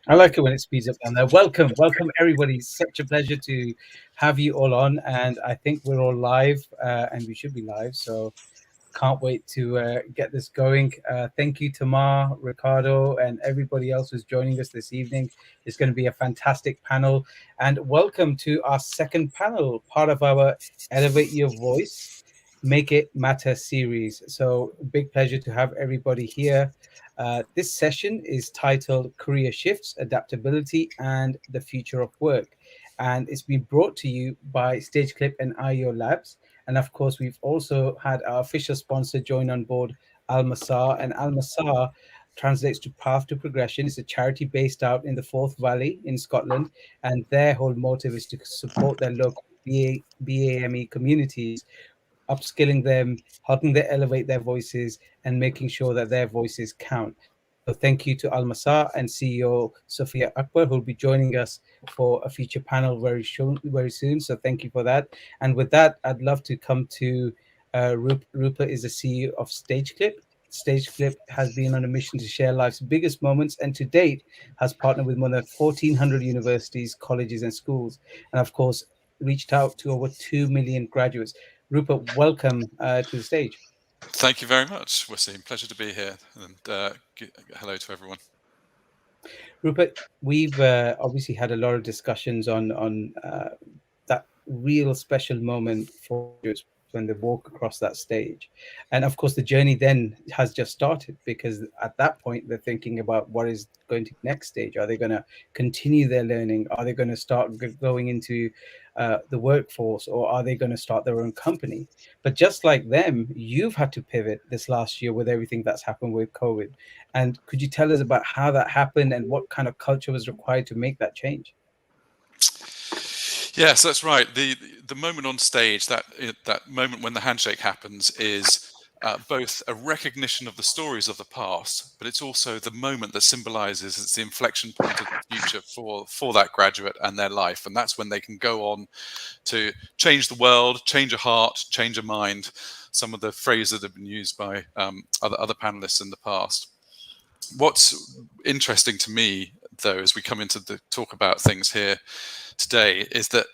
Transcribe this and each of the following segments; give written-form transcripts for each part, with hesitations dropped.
I like it when it speeds up down there. Welcome everybody. Such a pleasure to have you all on, and I think we're all live, and we should be live. So can't wait to get this going. Thank you, Tamar, Ricardo, and everybody else who's joining us this evening. It's going to be a fantastic panel, and welcome to our second panel, part of our Elevate Your Voice, Make It Matter series. So big pleasure to have everybody here. This session is titled Career Shifts, Adaptability, and the Future of Work. And it's been brought to you by StageClip and IO Labs. And of course, we've also had our official sponsor join on board, Al-Masaar. And Al-Masaar translates to Path to Progression. It's a charity based out in the Forth Valley in Scotland. And their whole motive is to support their local BAME communities, upskilling them, helping them elevate their voices, and making sure that their voices count. So thank you to Al-Masaar and CEO Sophia Akbar, who will be joining us for a feature panel very soon. So thank you for that. And with that, I'd love to come to Rupert is the CEO of StageClip. StageClip has been on a mission to share life's biggest moments, and to date has partnered with more than 1,400 universities, colleges, and schools, and of course reached out to over 2 million graduates. Rupert, welcome to the stage. Thank you very much, Wasim. Pleasure to be here, and hello to everyone. Rupert, we've obviously had a lot of discussions on that real special moment for graduates when they walk across that stage, and of course the journey then has just started, because at that point they're thinking about what is going to be the next stage. Are they going to continue their learning? Are they going to start going into the workforce, or are they going to start their own company? But just like them, you've had to pivot this last year with everything that's happened with COVID. And could you tell us about how that happened and what kind of culture was required to make that change? Yes, that's right. The moment on stage, that moment when the handshake happens, is both a recognition of the stories of the past, but it's also the moment that symbolizes it's the inflection point of the future for that graduate and their life. And that's when they can go on to change the world, change a heart, change a mind. Some of the phrases that have been used by other panelists in the past. What's interesting to me, though, as we come into the talk about things here today, is that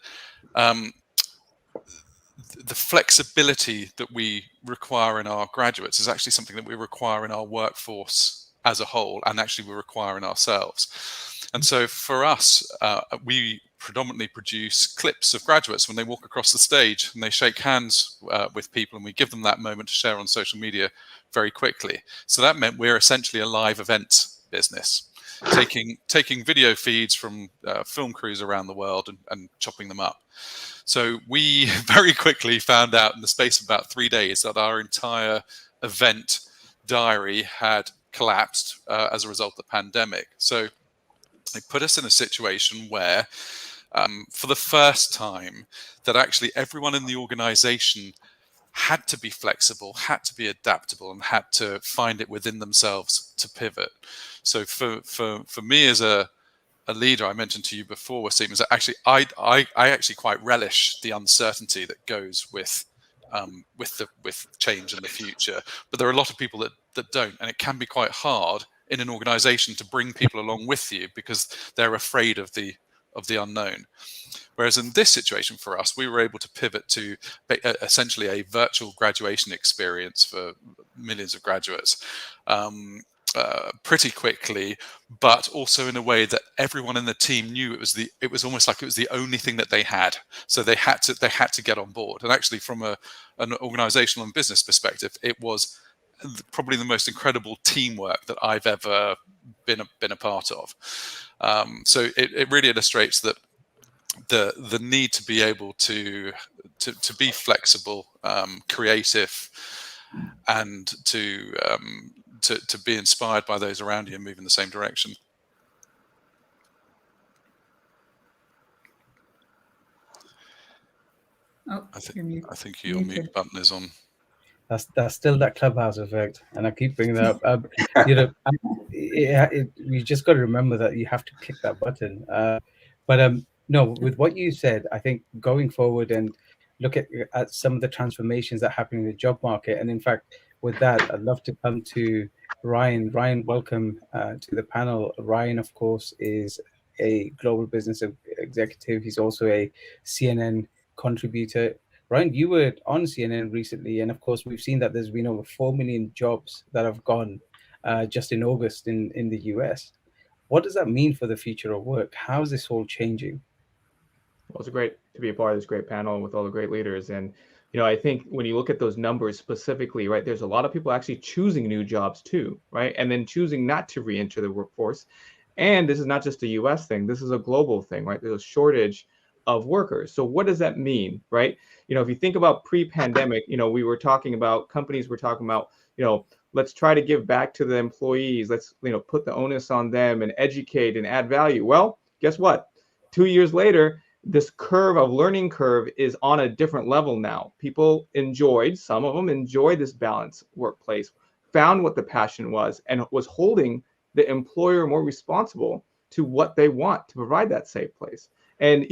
the flexibility that we require in our graduates is actually something that we require in our workforce as a whole, and actually we require in ourselves. And so for us, we predominantly produce clips of graduates when they walk across the stage and they shake hands with people, and we give them that moment to share on social media very quickly. So that meant we're essentially a live event business, taking video feeds from film crews around the world and chopping them up. So we very quickly found out in the space of about 3 days that our entire event diary had collapsed as a result of the pandemic. So it put us in a situation where, for the first time, that actually everyone in the organization had to be flexible, had to be adaptable, and had to find it within themselves to pivot. So for me as a leader, I mentioned to you before, Wasim, is that actually I actually quite relish the uncertainty that goes with change in the future. But there are a lot of people that don't, and it can be quite hard in an organization to bring people along with you because they're afraid of the unknown. Whereas in this situation for us, we were able to pivot to essentially a virtual graduation experience for millions of graduates pretty quickly, but also in a way that everyone in the team knew it was almost like it was the only thing that they had. So they had to get on board. And actually, from an organizational and business perspective, it was probably the most incredible teamwork that I've ever been a part of. So it really illustrates that the need to be able to be flexible, creative, and to be inspired by those around you and move in the same direction. Oh, I think your mute button is on. That's still that Clubhouse effect, and I keep bringing that up. You just got to remember that you have to click that button. But no, with what you said, I think going forward and look at some of the transformations that happen in the job market, and in fact, with that, I'd love to come to Ryan. Ryan, welcome to the panel. Ryan, of course, is a global business executive. He's also a CNN contributor. Ryan, you were on CNN recently, and of course, we've seen that there's been over 4 million jobs that have gone just in August in the US. What does that mean for the future of work? How is this all changing? Well, it's great to be a part of this great panel with all the great leaders. And, I think when you look at those numbers specifically, right, there's a lot of people actually choosing new jobs too, right? And then choosing not to re-enter the workforce. And this is not just a US thing, this is a global thing, right? There's a shortage of workers. So what does that mean, right? If you think about pre-pandemic, we were talking about, companies were talking about, let's try to give back to the employees. Let's, put the onus on them and educate and add value. Well, guess what? 2 years later, this learning curve is on a different level now. Some of them enjoyed this balanced workplace, found what the passion was, and was holding the employer more responsible to what they want to provide that safe place. And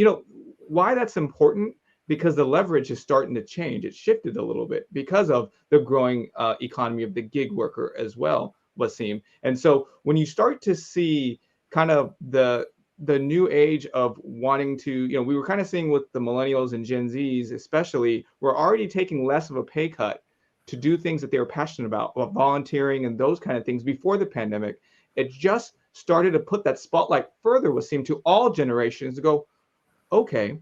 why that's important, because the leverage is starting to change. It shifted a little bit because of the growing economy of the gig worker as well, Wasim. And so when you start to see kind of the new age of wanting to, we were kind of seeing with the millennials and Gen Zs, especially, we're already taking less of a pay cut to do things that they were passionate about volunteering and those kind of things before the pandemic. It just started to put that spotlight further, would seem, to all generations to go, okay,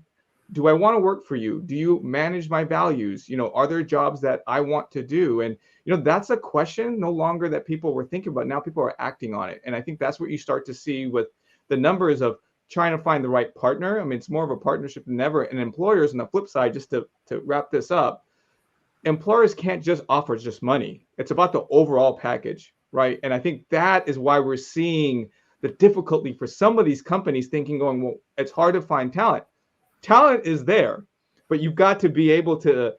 do I want to work for you? Do you manage my values? Are there jobs that I want to do? And, that's a question no longer that people were thinking about. Now people are acting on it. And I think that's what you start to see with the numbers of trying to find the right partner. I mean, it's more of a partnership than ever. And employers, on the flip side, just to wrap this up, employers can't just offer just money. It's about the overall package, right? And I think that is why we're seeing the difficulty for some of these companies thinking, going, well, it's hard to find talent. Talent is there, but you've got to be able to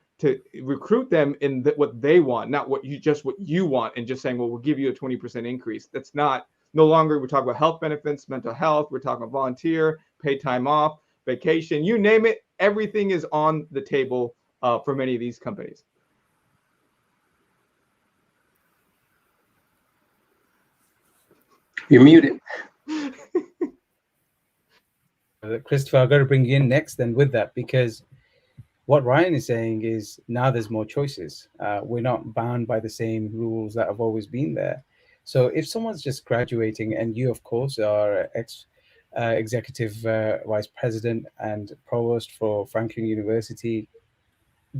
recruit them in what they want, not what you want, and just saying, well, we'll give you a 20% increase. That's not. No longer, we're talking about health benefits, mental health, we're talking about volunteer, paid time off, vacation, you name it, everything is on the table for many of these companies. You're muted. Christopher, I've got to bring you in next then with that, because what Ryan is saying is now there's more choices. We're not bound by the same rules that have always been there. So if someone's just graduating, and you, of course, are executive vice president and provost for Franklin University,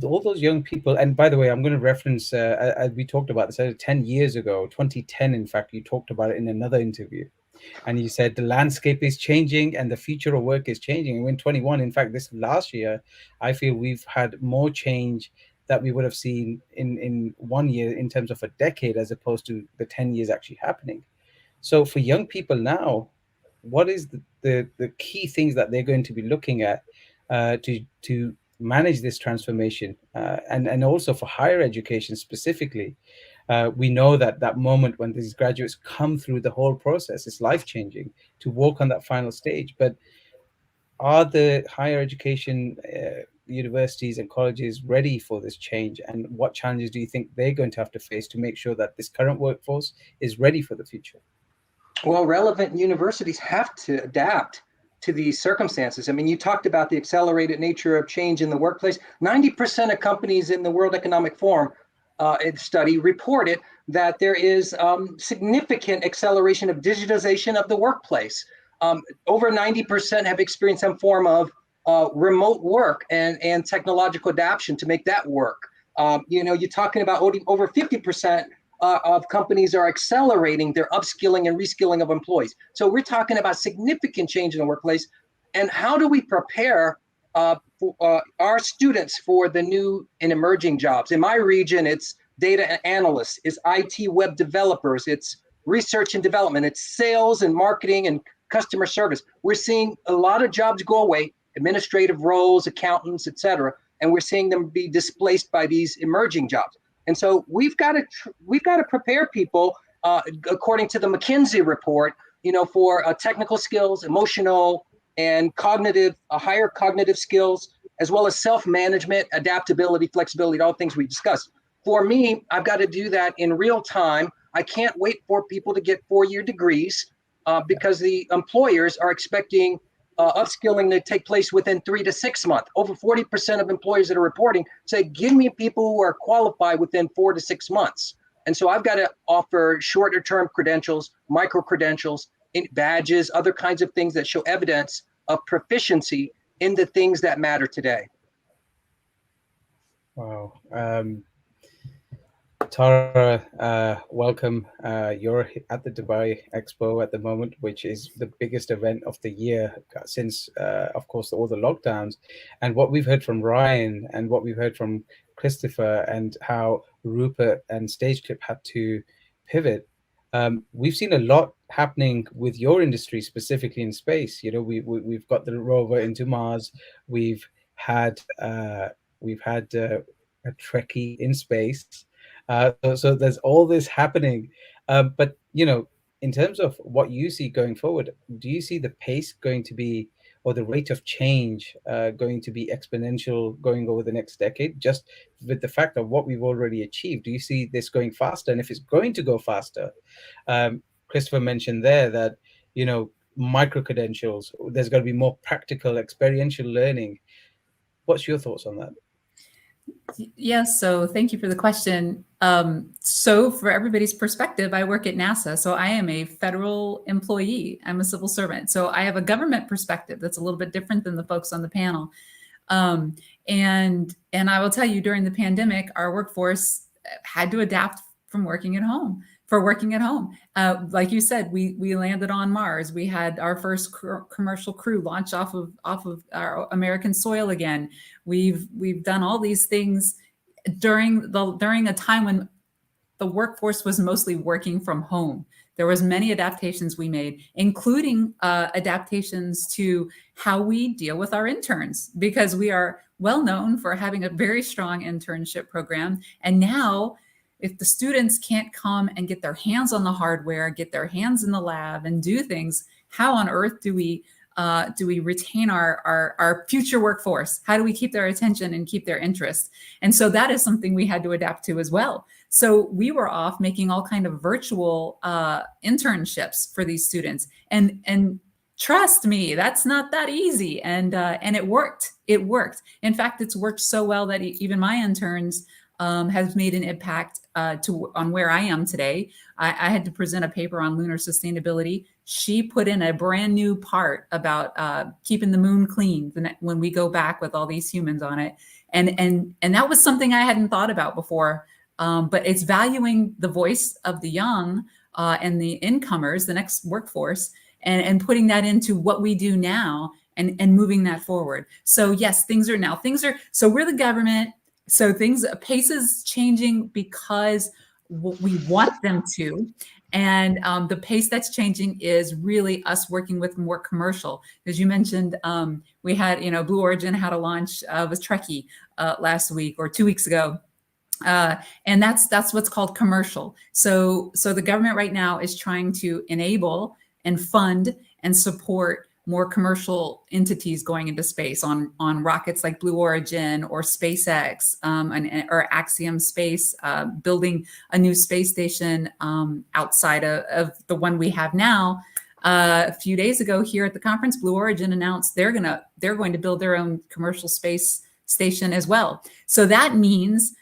all those young people, and by the way, I'm going to reference, as we talked about this 10 years ago, 2010, in fact, you talked about it in another interview. And you said the landscape is changing and the future of work is changing. And in 21, in fact, this last year, I feel we've had more change that we would have seen in 1 year in terms of a decade, as opposed to the 10 years actually happening. So for young people now, what is the key things that they're going to be looking at to manage this transformation, and also for higher education specifically? We know that moment when these graduates come through the whole process is life-changing to walk on that final stage. But are the higher education universities and colleges ready for this change? And what challenges do you think they're going to have to face to make sure that this current workforce is ready for the future? Well, relevant universities have to adapt to these circumstances. I mean, you talked about the accelerated nature of change in the workplace. 90% of companies in the World Economic Forum study reported that there is significant acceleration of digitization of the workplace. Over 90% have experienced some form of remote work and technological adaptation to make that work. You're talking about over 50% of companies are accelerating their upskilling and reskilling of employees. So we're talking about significant change in the workplace. And how do we prepare our students for the new and emerging jobs? In my region, it's data analysts, it's IT web developers, it's research and development, it's sales and marketing and customer service. We're seeing a lot of jobs go away, administrative roles, accountants, et cetera, and we're seeing them be displaced by these emerging jobs. And so we've got to prepare people according to the McKinsey report, for technical skills, emotional and cognitive, higher cognitive skills, as well as self-management, adaptability, flexibility, all things we discussed. for me, I've got to do that in real time. I can't wait for people to get 4-year degrees because the employers are expecting upskilling to take place within 3 to 6 months. Over 40% of employers that are reporting say, give me people who are qualified within 4 to 6 months. And so I've got to offer shorter term credentials, micro credentials, badges, other kinds of things that show evidence of proficiency in the things that matter today. Wow. Tara, welcome. You're at the Dubai Expo at the moment, which is the biggest event of the year since, of course, all the lockdowns. And what we've heard from Ryan and what we've heard from Christopher and how Rupert and StageClip had to pivot. We've seen a lot happening with your industry, specifically in space. You know, we've got the rover into Mars. We've had a Trekkie in space. So there's all this happening. But, you know, in terms of what you see going forward, do you see the pace going to be, or the rate of change going to be exponential going over the next decade, just with the fact of what we've already achieved? Do you see this going faster? And if it's going to go faster, Christopher mentioned there that, you know, micro credentials, there's going to be more practical, experiential learning. What's your thoughts on that? Yes, so thank you for the question. So for everybody's perspective, I work at NASA, so I am a federal employee. I'm a civil servant. So I have a government perspective that's a little bit different than the folks on the panel. And I will tell you, during the pandemic, our workforce had to adapt from working at home. Like you said, we landed on Mars. We had our first commercial crew launch off of our American soil again. We've done all these things during a time when the workforce was mostly working from home. There was many adaptations we made, including adaptations to how we deal with our interns, because we are well known for having a very strong internship program. And now, if the students can't come and get their hands on the hardware, get their hands in the lab and do things, how on earth do we retain our future workforce? How do we keep their attention and keep their interest? And so that is something we had to adapt to as well. So we were off making all kind of virtual internships for these students. And trust me, that's not that easy. And it worked. It worked. In fact, it's worked so well that even my interns has made an impact on where I am today. I had to present a paper on lunar sustainability. She put in a brand new part about keeping the moon clean when we go back with all these humans on it. And that was something I hadn't thought about before. But it's valuing the voice of the young and the incomers, the next workforce, and putting that into what we do now and moving that forward. So yes, so we're the government. So pace is changing because we want them to. And the pace that's changing is really us working with more commercial. As you mentioned, we had, Blue Origin had a launch with Trekkie last week or 2 weeks ago. And that's what's called commercial. So the government right now is trying to enable and fund and support more commercial entities going into space on rockets like Blue Origin or SpaceX or Axiom Space, building a new space station outside of the one we have now. A few days ago here at the conference, Blue Origin announced they're going to build their own commercial space station as well. So that means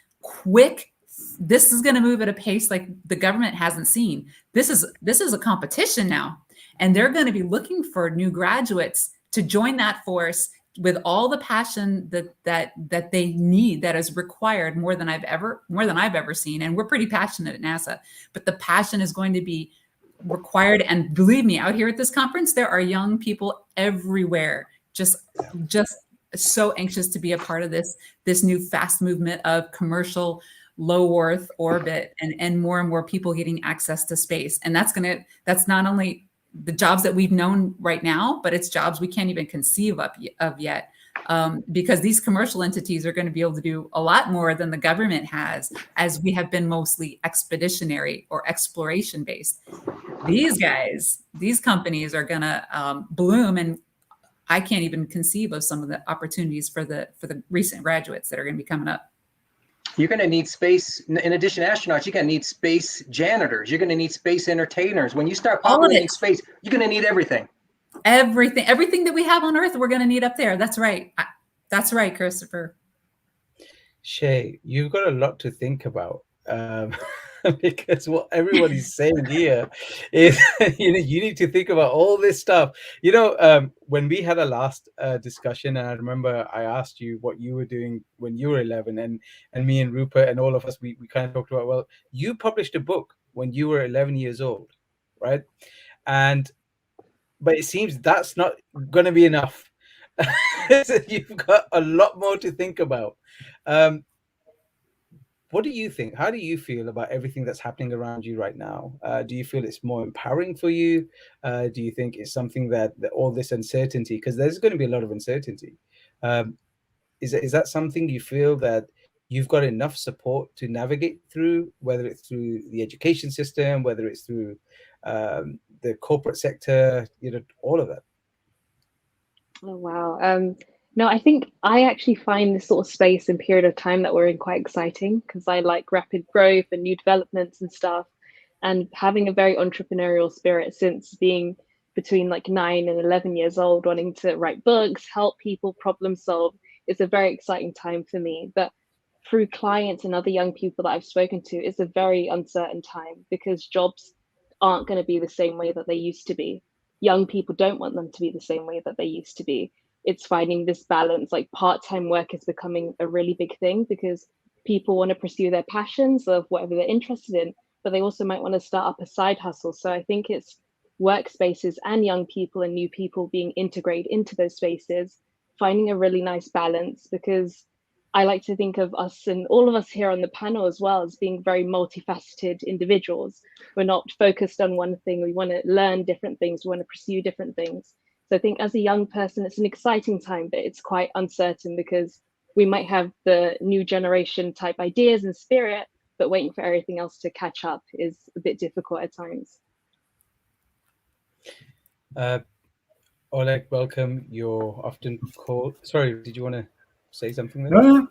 this is going to move at a pace like the government hasn't seen. This is a competition now. And they're going to be looking for new graduates to join that force with all the passion that they need, that is required more than I've ever seen. And we're pretty passionate at NASA, but the passion is going to be required. And believe me, out here at this conference, there are young people everywhere, just so anxious to be a part of this new fast movement of commercial low Earth orbit and more people getting access to space. And that's not only the jobs that we've known right now, but it's jobs we can't even conceive of yet, because these commercial entities are going to be able to do a lot more than the government has, as we have been mostly expeditionary or exploration based. These companies are going to bloom, and I can't even conceive of some of the opportunities for the recent graduates that are going to be coming up. You're going to need space. In addition to astronauts, you're going to need space janitors. You're going to need space entertainers. When you start All of populating it. space, you're going to need everything. Everything that we have on Earth, we're going to need up there. That's right. That's right, Christopher. Shay, you've got a lot to think about, because what everybody's saying here is, you need to think about all this stuff. When we had a last discussion, and I remember I asked you what you were doing when you were 11, and me and Rupert and all of us, we kind of talked about, well, you published a book when you were 11 years old, right? But it seems that's not going to be enough. So you've got a lot more to think about. What do you think? How do you feel about everything that's happening around you right now? Do you feel it's more empowering for you? Do you think it's something that all this uncertainty, because there's going to be a lot of uncertainty. Is that something you feel that you've got enough support to navigate through, whether it's through the education system, whether it's through the corporate sector, all of that? Oh, wow. No, I think I actually find this sort of space and period of time that we're in quite exciting, because I like rapid growth and new developments and stuff, and having a very entrepreneurial spirit since being between like 9 and 11 years old, wanting to write books, help people, problem solve. It's a very exciting time for me. But through clients and other young people that I've spoken to, it's a very uncertain time, because jobs aren't going to be the same way that they used to be. Young people don't want them to be the same way that they used to be. It's finding this balance. Like part-time work is becoming a really big thing, because people want to pursue their passions of whatever they're interested in, but they also might want to start up a side hustle. So I think it's workspaces and young people and new people being integrated into those spaces, finding a really nice balance, because I like to think of us and all of us here on the panel as well as being very multifaceted individuals. We're not focused on one thing. We want to learn different things. We want to pursue different things. So I think as a young person, it's an exciting time, but it's quite uncertain, because we might have the new generation type ideas and spirit, but waiting for everything else to catch up is a bit difficult at times. Oleg, welcome. You're often called. Sorry, did you want to say something there? No,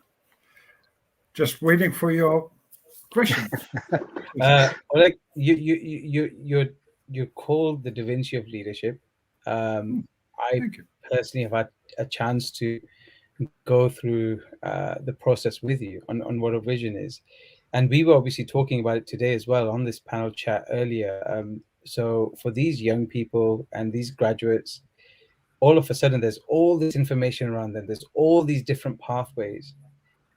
just waiting for your question. Oleg, you're called the Da Vinci of leadership. I personally have had a chance to go through the process with you on what a vision is, and we were obviously talking about it today as well on this panel chat earlier. So for these young people and these graduates, all of a sudden there's all this information around them, there's all these different pathways.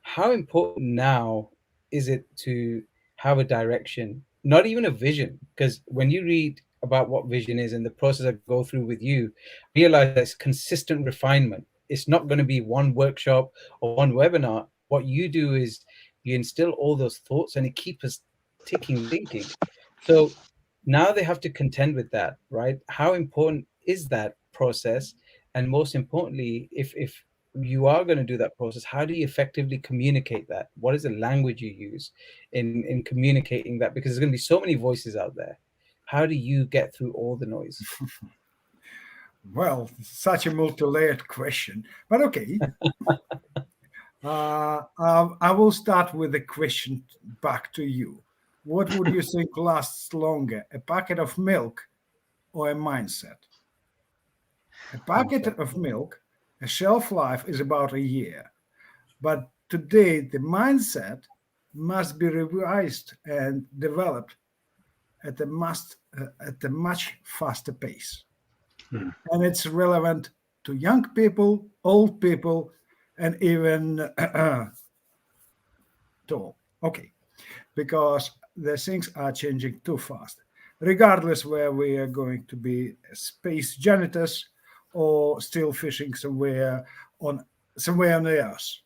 How important now is it to have a direction, not even a vision? Because when you read about what vision is and the process I go through with you, realize there's consistent refinement. It's not going to be one workshop or one webinar. What you do is you instill all those thoughts and it keeps us ticking, thinking. So now they have to contend with that, right? How important is that process? And most importantly, if you are going to do that process, how do you effectively communicate that? What is the language you use in communicating that? Because there's going to be so many voices out there. How do you get through all the noise? Well, such a multi-layered question, but okay. I will start with a question back to you. What would you think lasts longer, a packet of milk or a mindset? A packet of milk, a shelf life is about a year. But today, the mindset must be revised and developed at a much faster pace. And it's relevant to young people, old people, and even to all. Okay, because the things are changing too fast. Regardless where we are going to be space janitors or still fishing somewhere on the Earth.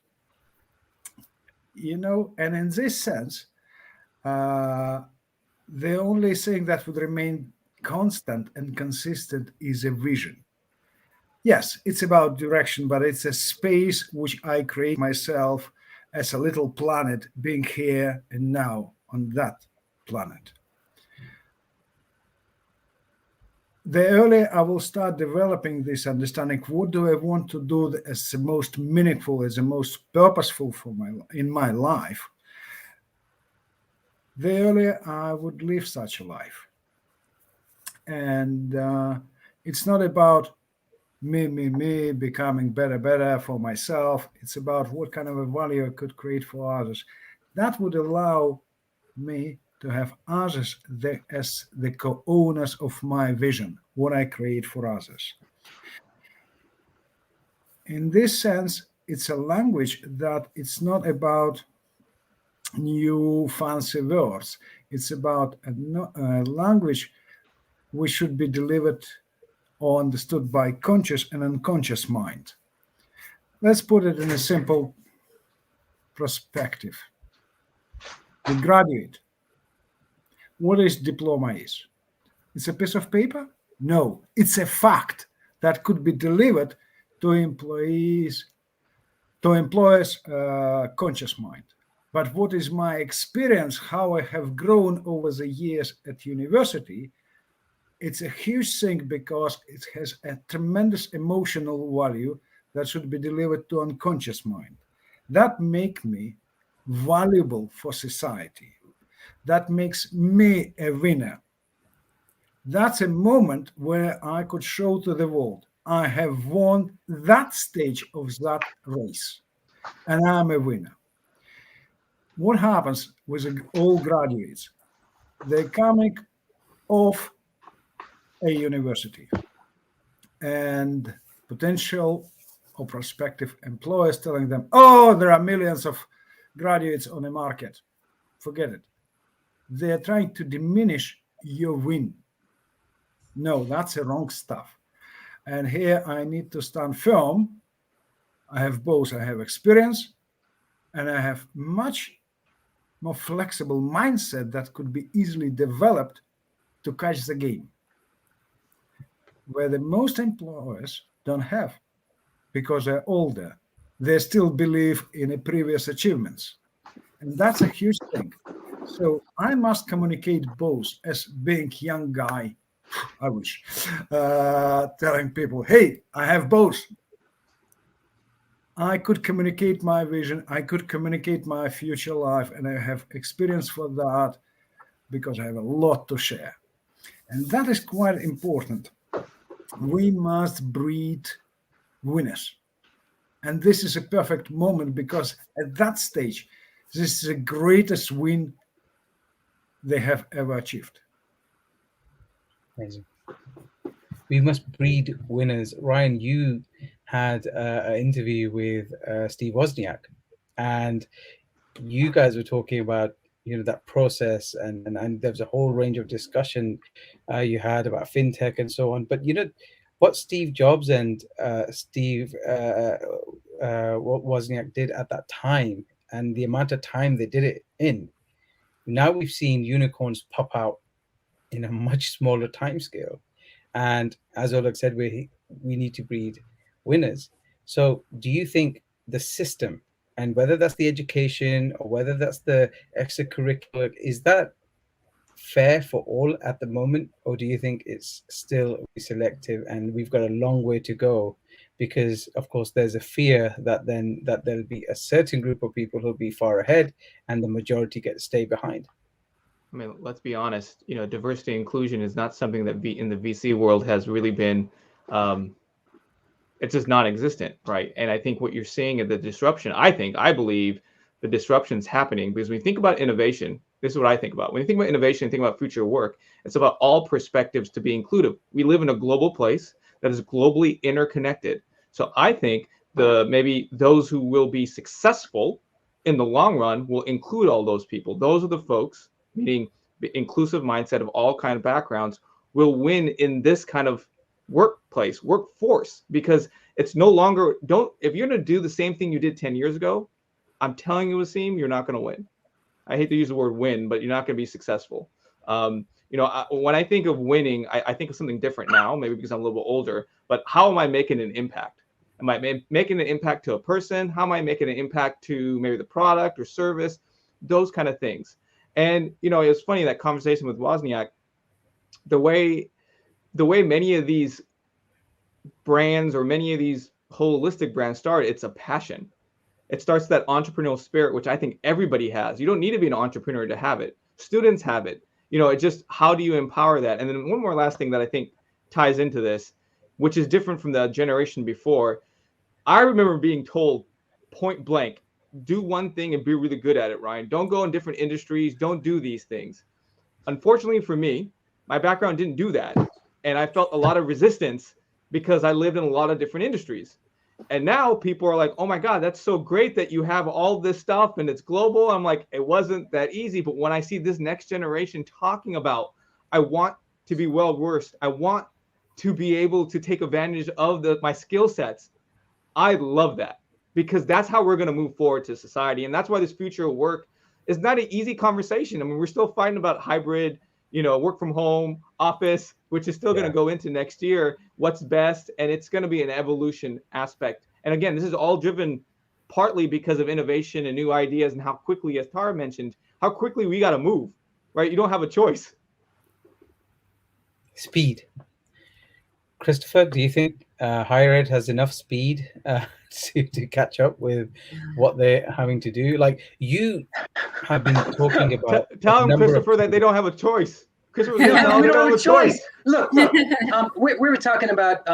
And in this sense, the only thing that would remain constant and consistent is a vision. Yes, it's about direction, but it's a space which I create myself as a little planet being here and now on that planet. The earlier I will start developing this understanding, what do I want to do as the most meaningful, as the most purposeful in my life, the earlier I would live such a life. And it's not about me, becoming better for myself. It's about what kind of a value I could create for others. That would allow me to have others as the co-owners of my vision, what I create for others. In this sense, it's a language that it's not about new fancy words. It's about a language which should be delivered or understood by conscious and unconscious mind. Let's put it in a simple perspective. We graduate. What is diploma is? It's a piece of paper? No, it's a fact that could be delivered to employers' conscious mind. But what is my experience, how I have grown over the years at university, it's a huge thing because it has a tremendous emotional value that should be delivered to unconscious mind. That makes me valuable for society. That makes me a winner. That's a moment where I could show to the world, I have won that stage of that race, and I'm a winner. What happens with all graduates? They're coming off a university, and potential or prospective employers telling them, oh, there are millions of graduates on the market. Forget it. They're trying to diminish your win. No, that's the wrong stuff. And here I need to stand firm. I have both. I have experience and I have much more flexible mindset that could be easily developed to catch the game, where the most employers don't have because they're older. They still believe in the previous achievements. And that's a huge thing. So I must communicate both as being young guy, I wish, telling people, hey, I have both. I could communicate my vision. I could communicate my future life, and I have experience for that because I have a lot to share. And that is quite important. We must breed winners. And this is a perfect moment because at that stage, this is the greatest win they have ever achieved. Amazing. We must breed winners. Ryan, you had an interview with Steve Wozniak, and you guys were talking about that process, and there was a whole range of discussion you had about fintech and so on. But what Steve Jobs and Steve Wozniak did at that time, and the amount of time they did it in. Now we've seen unicorns pop out in a much smaller time scale. And as Oleg said, we need to breed winners. So do you think the system, and whether that's the education or whether that's the extracurricular, is that fair for all at the moment? Or do you think it's still selective and we've got a long way to go? Because of course there's a fear that there'll be a certain group of people who'll be far ahead and the majority get to stay behind. I mean, let's be honest, diversity and inclusion is not something that in the VC world has really been, it's just non-existent, right? And I think what you're seeing is the disruption. I believe the disruption's happening because when you think about innovation, this is what I think about. When you think about innovation, think about future work, it's about all perspectives to be inclusive. We live in a global place that is globally interconnected. So I think maybe those who will be successful in the long run will include all those people. Those are the folks, meaning the inclusive mindset of all kind of backgrounds, will win in this kind of workforce, because it's no longer, if you're going to do the same thing you did 10 years ago, I'm telling you, Wasim, you're not going to win. I hate to use the word win, but you're not going to be successful. When I think of winning, I think of something different now, maybe because I'm a little bit older, but how am I making an impact? Am I making an impact to a person? How am I making an impact to maybe the product or service? Those kind of things. And, it was funny, that conversation with Wozniak, the way many of these brands or many of these holistic brands start, it's a passion. It starts that entrepreneurial spirit, which I think everybody has. You don't need to be an entrepreneur to have it. students have it. It just, how do you empower that? And then one more last thing that I think ties into this, which is different from the generation before. I remember being told point blank, do one thing and be really good at it, Ryan. Don't go in different industries. Don't do these things. Unfortunately for me, my background didn't do that. And I felt a lot of resistance because I lived in a lot of different industries. And now people are like, oh my God, that's so great that you have all this stuff and it's global. I'm like, it wasn't that easy. But when I see this next generation talking about, I want to be well-versed, I want to be able to take advantage of my skill sets, I love that, because that's how we're going to move forward to society. And that's why this future of work is not an easy conversation. I mean, we're still fighting about hybrid, work from home, office, which is still going to go into next year, what's best. And it's going to be an evolution aspect. And again, this is all driven partly because of innovation and new ideas and how quickly, as Tara mentioned, how quickly we got to move, right? You don't have a choice. Speed. Christopher, do you think higher ed has enough speed to catch up with what they're having to do? Like, you have been talking about. Tell them, Christopher, that they don't have a choice. Christopher, we don't have a choice. Look, we were talking about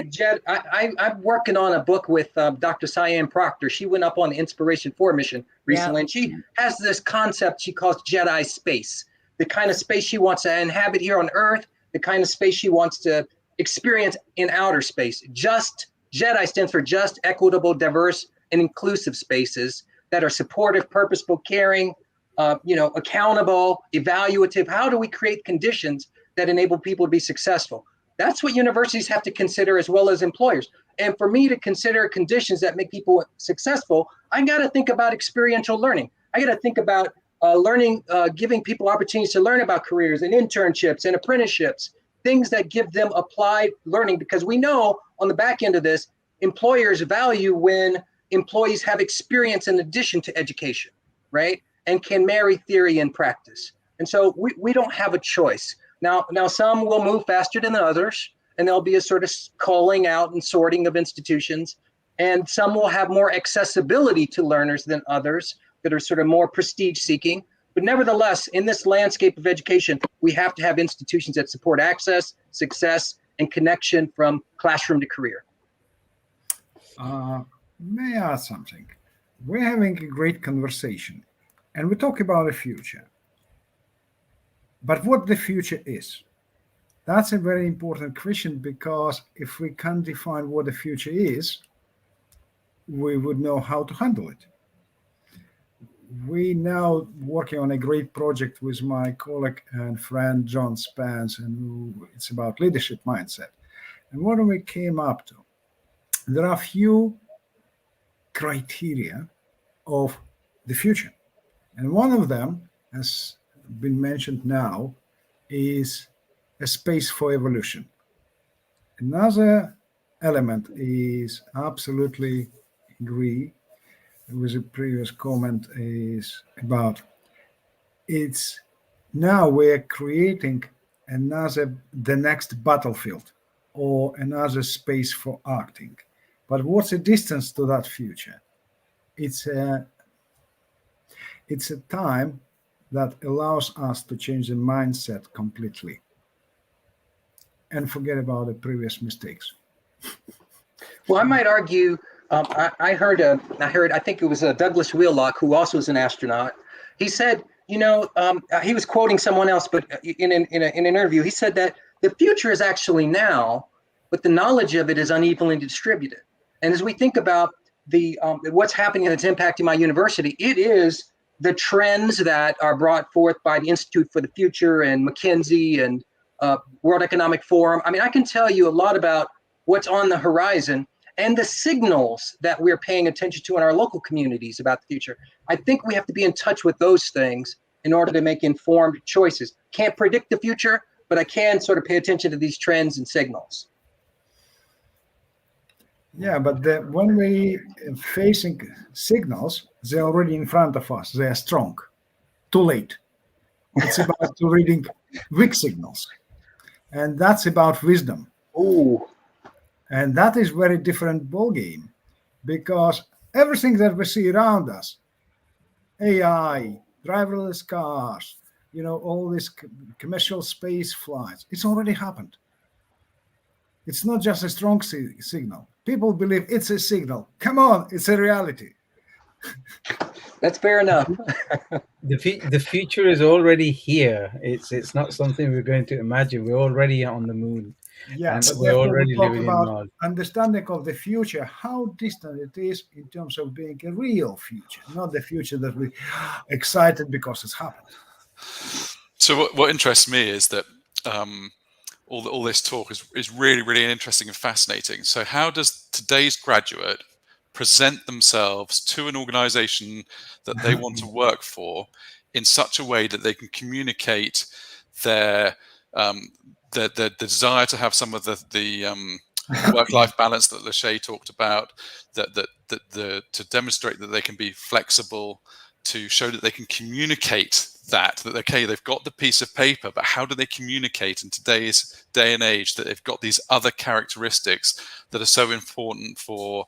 Jed. I'm working on a book with Dr. Cyan Proctor. She went up on the Inspiration 4 mission recently, and she has this concept she calls Jedi space, the kind of space she wants to inhabit here on Earth, the kind of space she wants to experience in outer space. Just Jedi stands for just, equitable, diverse, and inclusive spaces that are supportive, purposeful, caring, accountable, evaluative. How do we create conditions that enable people to be successful? That's what universities have to consider, as well as employers. And for me to consider conditions that make people successful, I got to think about experiential learning. I got to think about learning, giving people opportunities to learn about careers and internships and apprenticeships, things that give them applied learning, because we know on the back end of this, employers value when employees have experience in addition to education, right? And can marry theory and practice. And so we don't have a choice. Now some will move faster than others, and there'll be a sort of calling out and sorting of institutions. And some will have more accessibility to learners than others that are sort of more prestige seeking. But nevertheless, in this landscape of education, we have to have institutions that support access, success, and connection from classroom to career. May I ask something? We're having a great conversation, and we talk about the future. But what the future is? That's a very important question, because if we can't define what the future is, we would know how to handle it. We now working on a great project with my colleague and friend John Spence, and it's about leadership mindset. And what we came up to, there are few criteria of the future, and one of them has been mentioned now is a space for evolution. Another element is absolutely agree with a previous comment is about it's now we're creating the next battlefield or another space for acting. But what's the distance to that future? It's a time that allows us to change the mindset completely and forget about the previous mistakes. Well, I might argue, I heard, I think it was Douglas Wheelock, who also is an astronaut. He said, he was quoting someone else, but in an interview, he said that the future is actually now, but the knowledge of it is unevenly distributed. And as we think about what's happening that's impacting my university, it is the trends that are brought forth by the Institute for the Future and McKinsey and World Economic Forum. I mean, I can tell you a lot about what's on the horizon and the signals that we're paying attention to in our local communities about the future. I think we have to be in touch with those things in order to make informed choices. Can't predict the future, but I can sort of pay attention to these trends and signals. Yeah, but when we facing signals, they're already in front of us. They are strong. Too late. It's about reading weak signals. And that's about wisdom. Ooh. And that is very different ballgame, because everything that we see around us, AI, driverless cars, all these commercial space flights. It's already happened. It's not just a strong signal. People believe it's a signal. Come on, it's a reality. That's fair enough. The future is already here. It's not something we're going to imagine. We're already on the moon. Yeah, and but we're therefore already we talk living in about Mars. understanding of the future, how distant it is in terms of being a real future, not the future that we excited because it's happened. So what interests me is that all this talk is really, really interesting and fascinating. So how does today's graduate present themselves to an organization that they want to work for in such a way that they can communicate their desire to have some of the work-life balance that Lachey talked about, to demonstrate that they can be flexible, to show that they can communicate that okay, they've got the piece of paper, but how do they communicate in today's day and age that they've got these other characteristics that are so important for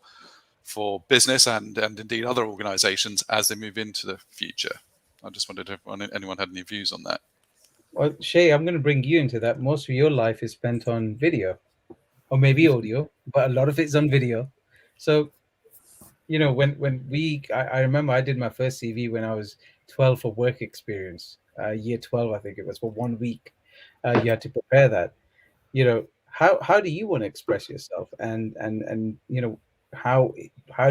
business and indeed other organizations as they move into the future? I just wondered if anyone had any views on that. Well, Shay, I'm going to bring you into that. Most of your life is spent on video, or maybe audio, but a lot of it's on video. So, I remember I did my first CV when I was 12 for work experience, year 12, I think it was, for 1 week. You had to prepare that. How do you want to express yourself, and how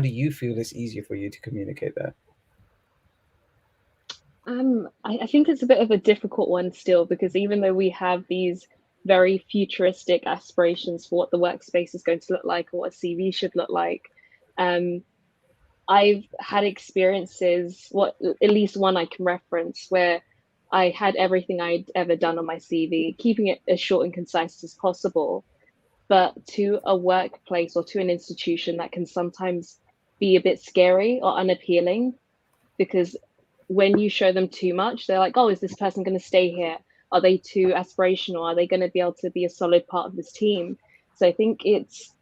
do you feel it's easier for you to communicate that? I think it's a bit of a difficult one still, because even though we have these very futuristic aspirations for what the workspace is going to look like or what a CV should look like, I've had experiences, at least one I can reference, where I had everything I'd ever done on my CV, keeping it as short and concise as possible. But to a workplace or to an institution, that can sometimes be a bit scary or unappealing, because when you show them too much, they're like, oh, is this person going to stay here? Are they too aspirational? Are they going to be able to be a solid part of this team? So I think it's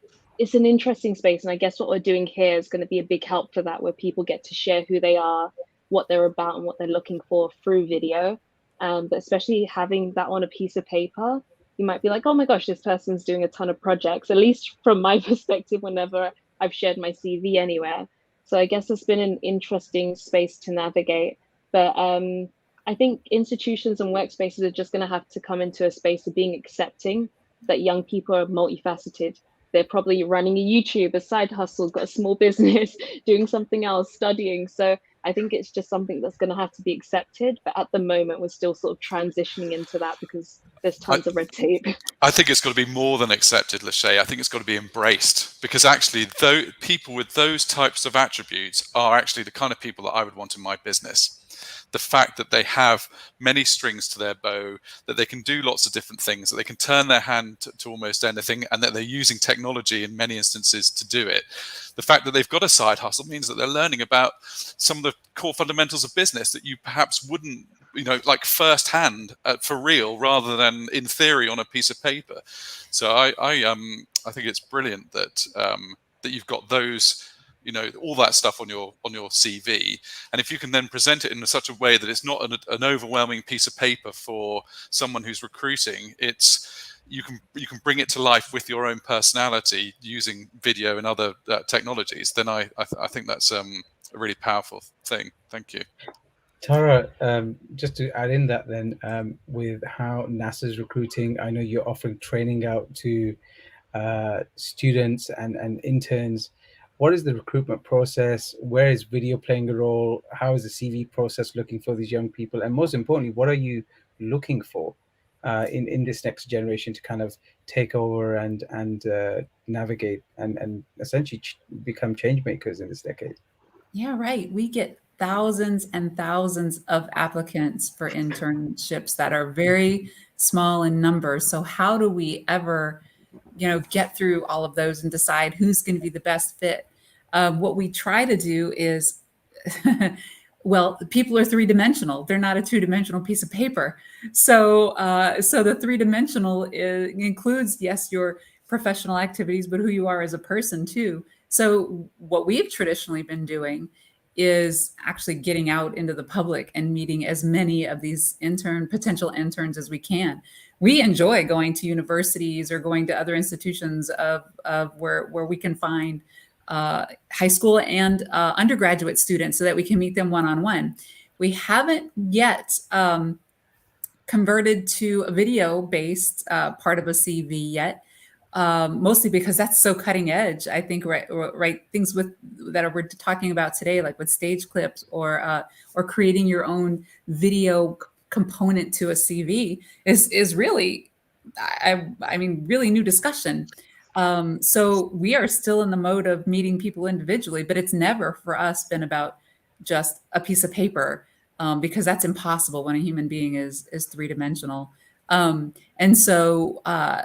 an interesting space. And I guess what we're doing here is going to be a big help for that, where people get to share who they are, what they're about, and what they're looking for through video. But especially having that on a piece of paper, you might be like, oh my gosh, this person's doing a ton of projects, at least from my perspective, whenever I've shared my CV anywhere. So I guess it's been an interesting space to navigate. But I think institutions and workspaces are just going to have to come into a space of being accepting that young people are multifaceted. They're probably running a YouTube, a side hustle, got a small business, doing something else, studying. So I think it's just something that's going to have to be accepted. But at the moment, we're still sort of transitioning into that because there's tons of red tape. I think it's got to be more than accepted, Lachey. I think it's got to be embraced, because actually, people with those types of attributes are actually the kind of people that I would want in my business. The fact that they have many strings to their bow, that they can do lots of different things, that they can turn their hand to almost anything, and that they're using technology in many instances to do it. The fact that they've got a side hustle means that they're learning about some of the core fundamentals of business that you perhaps wouldn't, like firsthand for real, rather than in theory on a piece of paper. So I think it's brilliant that that you've got those, all that stuff on your CV, and if you can then present it in such a way that it's not an overwhelming piece of paper for someone who's recruiting, you can bring it to life with your own personality using video and other technologies, then I think that's a really powerful thing. Thank you. Tara, just to add in that then, with how NASA's recruiting, I know you're offering training out to students and interns. What is the recruitment process? Where is video playing a role? How is the CV process looking for these young people? And most importantly, what are you looking for in this next generation to kind of take over and navigate and essentially become change makers in this decade? Yeah, right. We get thousands and thousands of applicants for internships that are very small in numbers. So how do we ever get through all of those and decide who's going to be the best fit? What we try to do is, well, people are three-dimensional. They're not a two-dimensional piece of paper. So the three-dimensional includes, yes, your professional activities, but who you are as a person too. So what we've traditionally been doing is actually getting out into the public and meeting as many of these potential interns as we can. We enjoy going to universities or going to other institutions of where we can find high school and undergraduate students so that we can meet them one-on-one. We haven't yet converted to a video-based part of a CV yet. Mostly because that's so cutting edge. I think right things that we're talking about today, like with StageClips or creating your own video component to a CV is really, I mean, really new discussion. So we are still in the mode of meeting people individually, but it's never for us been about just a piece of paper because that's impossible when a human being is three-dimensional. And so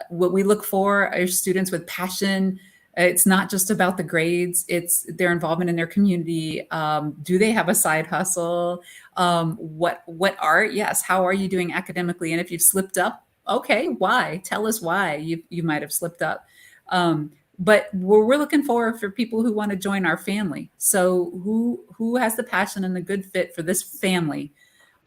what we look for are students with passion. It's not just about the grades, it's their involvement in their community. Do they have a side hustle? What are, yes, how are you doing academically? And if you've slipped up, okay, why? Tell us why you might have slipped up. But we're looking for people who want to join our family. So who has the passion and the good fit for this family?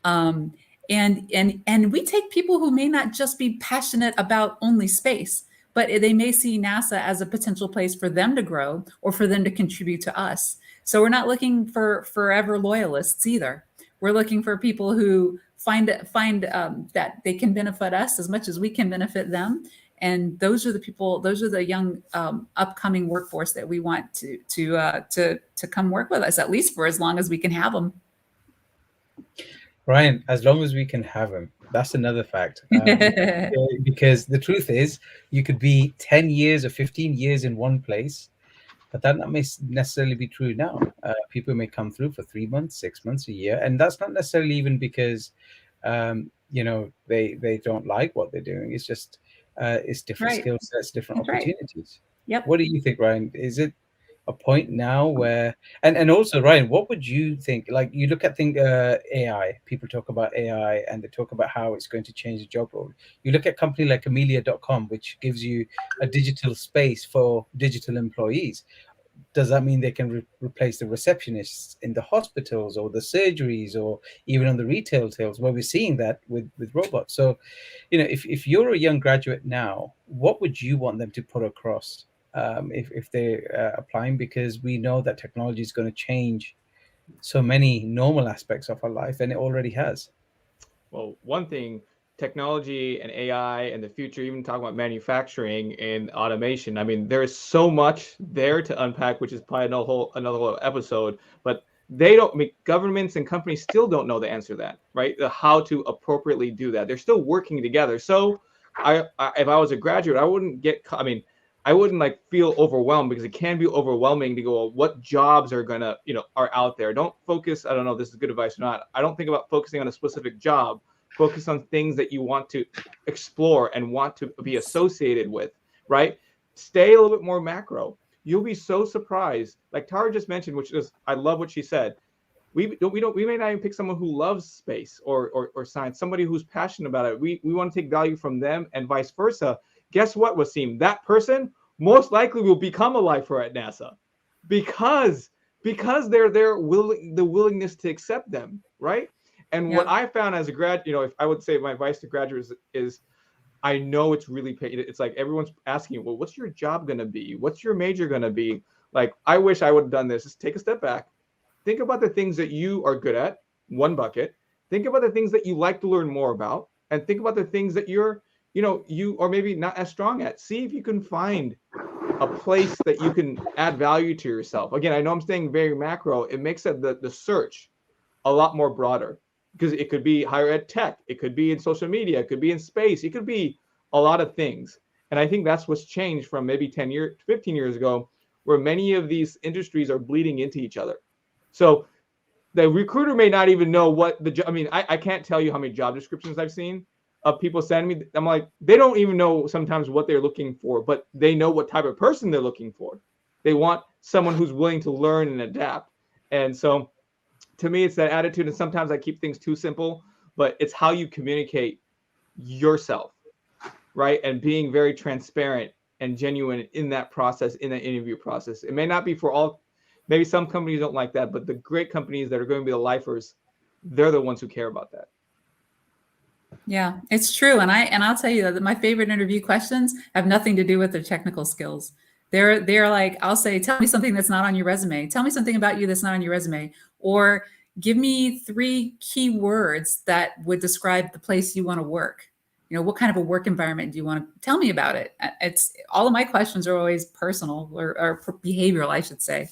And we take people who may not just be passionate about only space, but they may see NASA as a potential place for them to grow or for them to contribute to us. So we're not looking for forever loyalists either. We're looking for people who find that they can benefit us as much as we can benefit them. And those are the people, those are the young upcoming workforce that we want to come work with us, at least for as long as we can have them. Ryan, as long as we can have them, that's another fact. Because the truth is, you could be 10 years or 15 years in one place, but that may necessarily be true now. People may come through for 3 months, 6 months, a year, and that's not necessarily even because, they don't like what they're doing. It's just it's different skill sets, different opportunities. Yep. What do you think, Ryan? Is it a point now where, and also, Ryan, what would you think? Like, you look at AI, people talk about AI and they talk about how it's going to change the job role. You look at a company like Amelia.com, which gives you a digital space for digital employees. Does that mean they can replace the receptionists in the hospitals or the surgeries or even on the retail tails, where we're seeing that with robots? So, if you're a young graduate now, what would you want them to put across if they're applying? Because we know that technology is going to change so many normal aspects of our life, and it already has. Well, one thing, technology and AI and the future, even talking about manufacturing and automation. I mean, there is so much there to unpack, which is probably another whole episode. But governments and companies still don't know the answer to that, right? How to appropriately do that. They're still working together. So, if I was a graduate, I wouldn't feel overwhelmed, because it can be overwhelming to go, well, what jobs are are out there? Don't focus. I don't know if this is good advice or not. I don't think about focusing on a specific job. Focus on things that you want to explore and want to be associated with, right? Stay a little bit more macro. You'll be so surprised. Like Tara just mentioned, which is, I love what she said. We may not even pick someone who loves space or science, somebody who's passionate about it. We want to take value from them and vice versa. Guess what, Wasim? That person most likely will become a lifer at NASA because they're the willingness to accept them, right? And what I found as a grad, if I would say my advice to graduates is, I know it's really paid. It's like everyone's asking, well, what's your job going to be? What's your major going to be? Like, I wish I would have done this. Just take a step back. Think about the things that you are good at, one bucket. Think about the things that you like to learn more about. And think about the things that you are maybe not as strong at. See if you can find a place that you can add value to yourself. Again, I know I'm staying very macro. It makes the search a lot more broader, because it could be higher ed tech, it could be in social media, it could be in space, it could be a lot of things. And I think that's what's changed from maybe 15 years ago, where many of these industries are bleeding into each other. So the recruiter may not even know what I can't tell you how many job descriptions I've seen of people sending me. I'm like, they don't even know sometimes what they're looking for, but they know what type of person they're looking for. They want someone who's willing to learn and adapt. And so to me, it's that attitude. And sometimes I keep things too simple, but it's how you communicate yourself, right? And being very transparent and genuine in that process, in that interview process. It may not be for all, Maybe some companies don't like that, but the great companies that are going to be the lifers, they're the ones who care about that. Yeah, it's true. And I'll tell you that my favorite interview questions have nothing to do with their technical skills. They're like, I'll say, tell me something that's not on your resume. Tell me something about you that's not on your resume. Or give me 3 key words that would describe the place you want to work. You know, what kind of a work environment do you want to tell me about it? It's all of my questions are always personal or behavioral, I should say.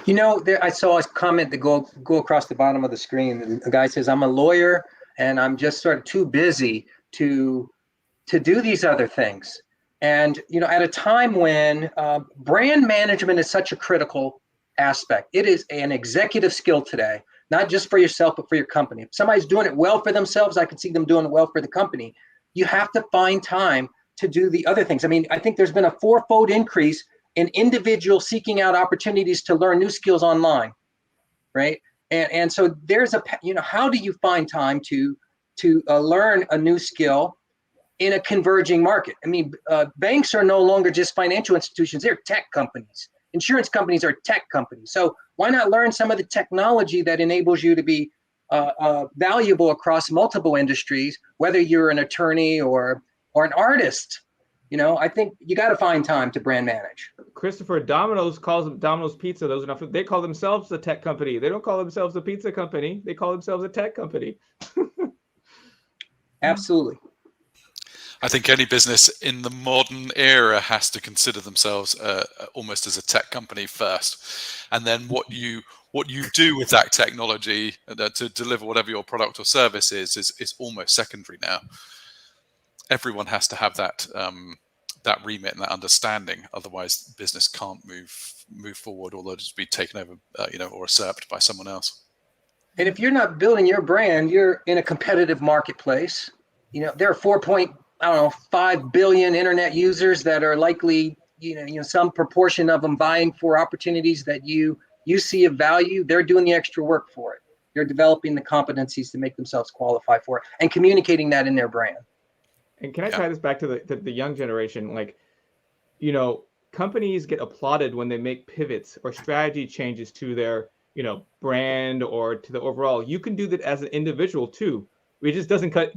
You know, I saw a comment that go across the bottom of the screen. The guy says, I'm a lawyer and I'm just sort of too busy to do these other things. And, you know, at a time when brand management is such a critical aspect, it is an executive skill today, not just for yourself, but for your company. If somebody's doing it well for themselves, I can see them doing it well for the company. You have to find time to do the other things. I mean, I think there's been a 4-fold increase in individuals seeking out opportunities to learn new skills online, right? And so there's you know, how do you find time to learn a new skill in a converging market? I mean, banks are no longer just financial institutions, they're tech companies. Insurance companies are tech companies. So why not learn some of the technology that enables you to be valuable across multiple industries, whether you're an attorney or an artist? You know, I think you got to find time to brand manage. Christopher, Domino's calls them Domino's Pizza. Those are not, they call themselves a tech company. They don't call themselves a pizza company. They call themselves a tech company. Absolutely. I think any business in the modern era has to consider themselves almost as a tech company first, and then what you do with that technology to deliver whatever your product or service is almost secondary now. Everyone has to have that that remit and that understanding. Otherwise, business can't move forward, or they'll just be taken over, or usurped by someone else. And if you're not building your brand, you're in a competitive marketplace. You know, there are 4.5 billion internet users that are likely, some proportion of them vying for opportunities that you see of value. They're doing the extra work for it. They're developing the competencies to make themselves qualify for it and communicating that in their brand. And can I tie this back to the young generation? Like, companies get applauded when they make pivots or strategy changes to their, brand or to the overall. You can do that as an individual too. It just doesn't get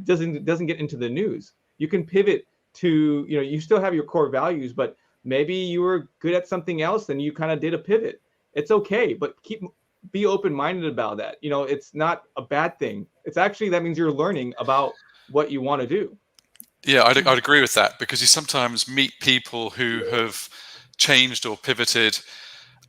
into the news. You can pivot to, you still have your core values, but maybe you were good at something else and you kind of did a pivot. It's okay, but be open-minded about that. It's not a bad thing. It's actually, that means you're learning about what you want to do. Yeah, I'd agree with that, because you sometimes meet people who have changed or pivoted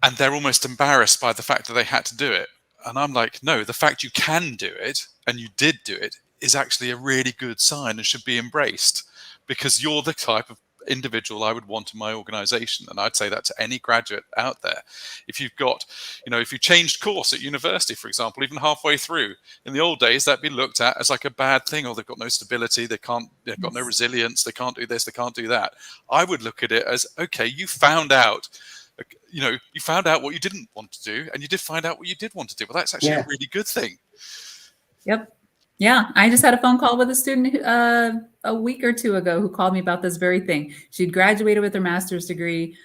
and they're almost embarrassed by the fact that they had to do it. And I'm like, no, the fact you can do it and you did do it is actually a really good sign and should be embraced, because you're the type of individual I would want in my organization. And I'd say that to any graduate out there. If you've got, if you changed course at university, for example, even halfway through, in the old days, that'd be looked at as like a bad thing. Or they've got no stability, they've got no resilience, they can't do this, they can't do that. I would look at it as, okay, you found out what you didn't want to do, and you did find out what you did want to do. Well, that's actually a really good thing. Yep. Yeah, I just had a phone call with a student a week or two ago who called me about this very thing. She'd graduated with her master's degree.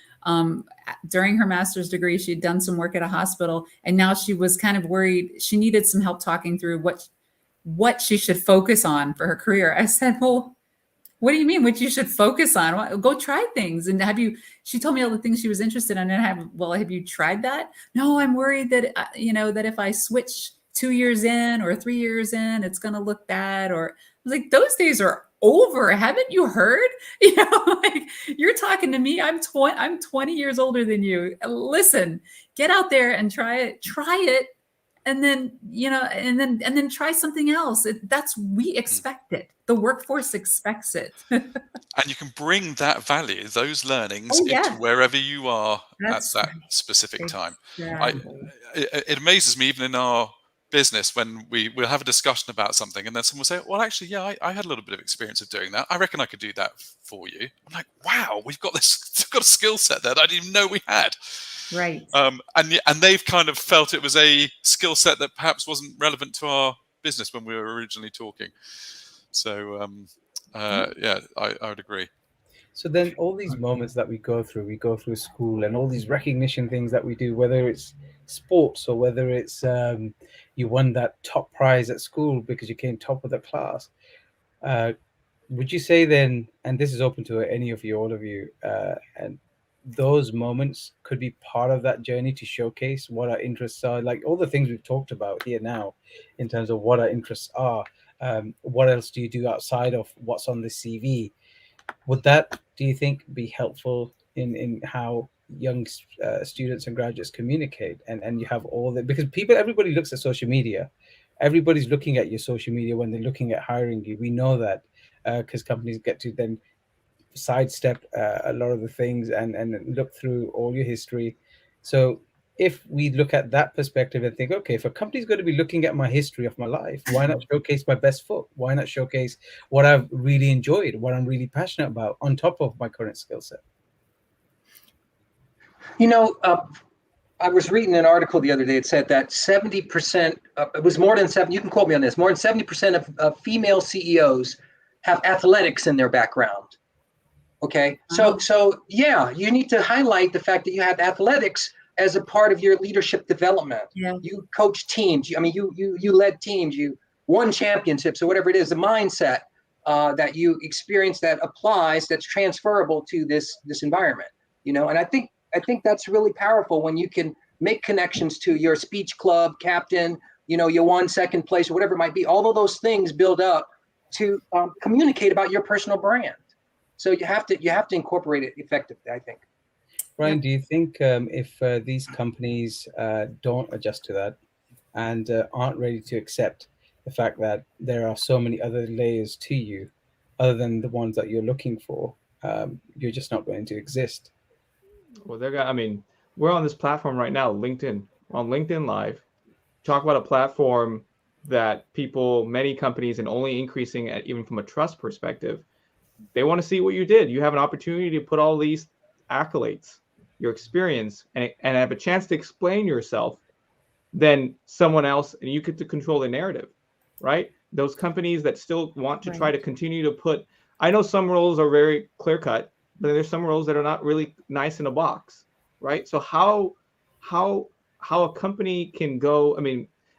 During her master's degree, she'd done some work at a hospital, and now she was kind of worried. She needed some help talking through what she should focus on for her career. I said, well, what do you mean what you should focus on? Go try things. And she told me all the things she was interested in. And have you tried that? No, I'm worried that, that if I switch 2 years in or 3 years in, it's going to look bad. Or I was like, those days are over. Haven't you heard? You're talking to me. I'm 20 years older than you. Listen, get out there and try it. And then, and then try something else. We expect it. The workforce expects it. And you can bring that value, those learnings, into wherever you are at that specific time. It amazes me, even in our business, when we'll have a discussion about something and then someone will say, well, actually, I had a little bit of experience of doing that. I reckon I could do that for you. I'm like, wow, we've got a skill set there that I didn't even know we had. Right. And they've kind of felt it was a skill set that perhaps wasn't relevant to our business when we were originally talking. So, I would agree. So then all these moments that we go through school, and all these recognition things that we do, whether it's sports or whether it's you won that top prize at school because you came top of the class. Would you say then, and this is open to any of you, all of you, and those moments could be part of that journey to showcase what our interests are, like all the things we've talked about here now, in terms of what our interests are. What else do you do outside of what's on the CV? Would that, do you think, be helpful in how young students and graduates communicate? And you have all that, because everybody looks at social media. Everybody's looking at your social media when they're looking at hiring you. We know that because companies get to then sidestep a lot of the things and look through all your history. So if we look at that perspective and think, okay, if a company's going to be looking at my history of my life, why not showcase my best foot? Why not showcase what I've really enjoyed, what I'm really passionate about on top of my current skill set? You know, I was reading an article the other day. It said that 70%, it was more than 7, you can quote me on this, more than 70% of female CEOs have athletics in their background. Okay, so yeah, you need to highlight the fact that you have athletics as a part of your leadership development. Yeah. You coach teams. You led teams. You won championships or whatever it is. The mindset that you experience that applies, that's transferable to this environment. You know, and I think that's really powerful when you can make connections to your speech club captain. You know, you won second place or whatever it might be. All of those things build up to communicate about your personal brand. So you have to incorporate it effectively, I think. Ryan, do you think if these companies don't adjust to that and aren't ready to accept the fact that there are so many other layers to you other than the ones that you're looking for, you're just not going to exist? Well, we're on this platform right now, LinkedIn. We're on LinkedIn Live. Talk about a platform that many companies, and only increasing even from a trust perspective, they want to see what you did. You have an opportunity to put all these accolades, your experience, and have a chance to explain yourself than someone else, and you get to control the narrative, right? Those companies that still want to try to continue to put, I know some roles are very clear cut, but there's some roles that are not really nice in a box, right? So how a company can go,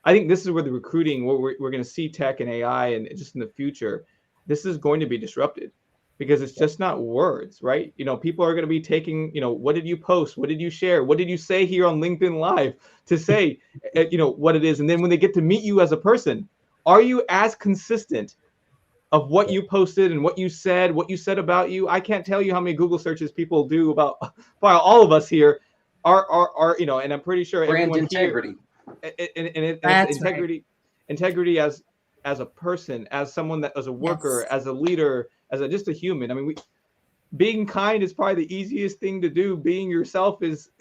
I think this is where the recruiting, where we're going to see tech and AI, and just in the future, this is going to be disrupted. Because it's just not words, right? You know, people are going to be taking, what did you post? What did you share? What did you say here on LinkedIn Live to say, what it is? And then when they get to meet you as a person, are you as consistent of what you posted and what you said about you? I can't tell you how many Google searches people do about all of us here are and I'm pretty sure brand everyone integrity. Integrity as a person, as someone as a worker, as a leader, as just a human. Being kind is probably the easiest thing to do. Being yourself is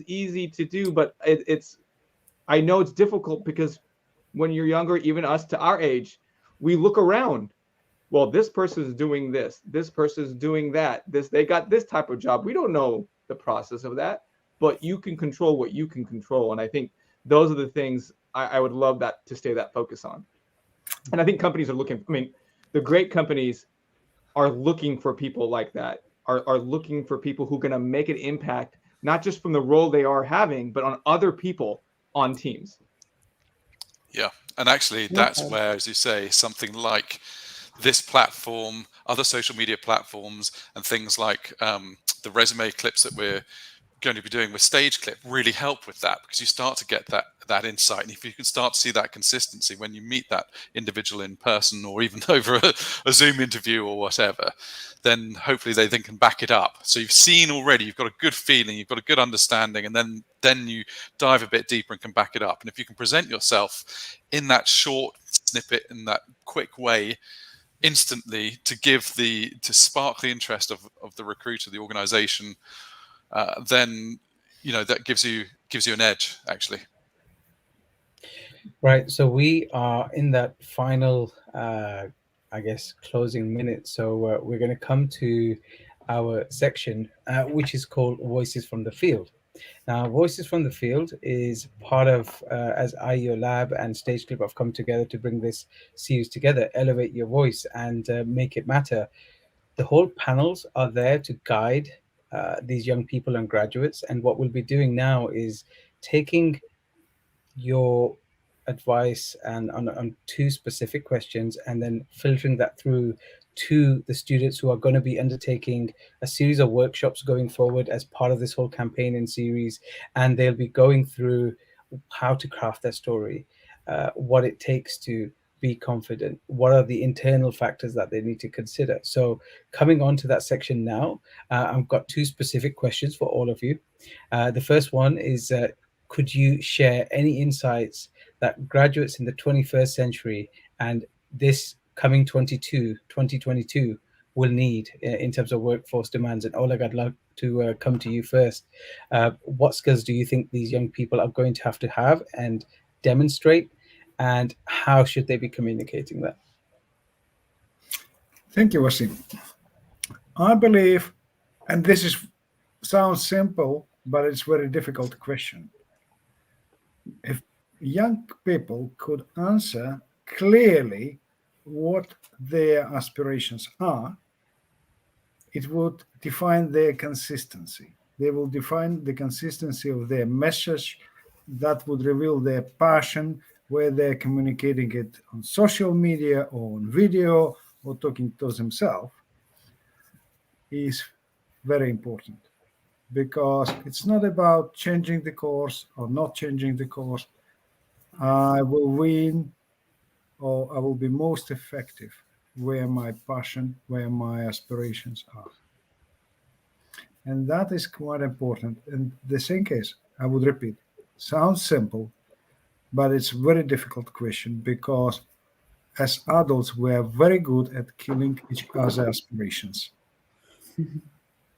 easy to do, but I know it's difficult because when you're younger, even us to our age, we look around. Well, this person is doing this person is doing that, they got this type of job. We don't know the process of that, but you can control what you can control. And I think those are the things I would love that to stay that focus on. And I think companies are looking, the great companies are looking for people like that, are looking for people who are going to make an impact, not just from the role they are having, but on other people on teams. Yeah. And actually, that's where, as you say, something like this platform, other social media platforms, and things like the resume clips that we're going to be doing with StageClip really help with that, because you start to get that insight. And if you can start to see that consistency when you meet that individual in person, or even over a Zoom interview or whatever, then hopefully they then can back it up. So you've seen already, you've got a good feeling, you've got a good understanding, and then you dive a bit deeper and can back it up. And if you can present yourself in that short snippet, in that quick way, instantly, to spark the interest of the recruiter, the organization, then that gives you an edge, actually. Right. So we are in that final, closing minute. So we're going to come to our section, which is called Voices from the Field. Now, Voices from the Field is part of, as IEO Lab and StageClip have come together to bring this series together, elevate your voice and make it matter. the whole panels are there to guide these young people and graduates. And what we'll be doing now is taking your advice and on two specific questions, and then filtering that through to the students who are going to be undertaking a series of workshops going forward as part of this whole campaign and series. And they'll be going through how to craft their story, what it takes to be confident, what are the internal factors that they need to consider. So coming on to that section now, I've got two specific questions for all of you. The first one is, could you share any insights that graduates in the 21st century and this coming 2022 will need in terms of workforce demands? And Oleg, I'd love to come to you first. What skills do you think these young people are going to have and demonstrate, and how should they be communicating that? Thank you, Wasim. I believe, and sounds simple, but it's a very difficult question. If young people could answer clearly what their aspirations are, it would define their consistency. They will define the consistency of their message, that would reveal their passion, where they're communicating it on social media or on video or talking to themselves, is very important, because it's not about changing the course or not changing the course. I will win, or I will be most effective where my passion, where my aspirations are. And that is quite important. And the same case, I would repeat, sounds simple, but it's a very difficult question, because as adults, we are very good at killing each other's aspirations.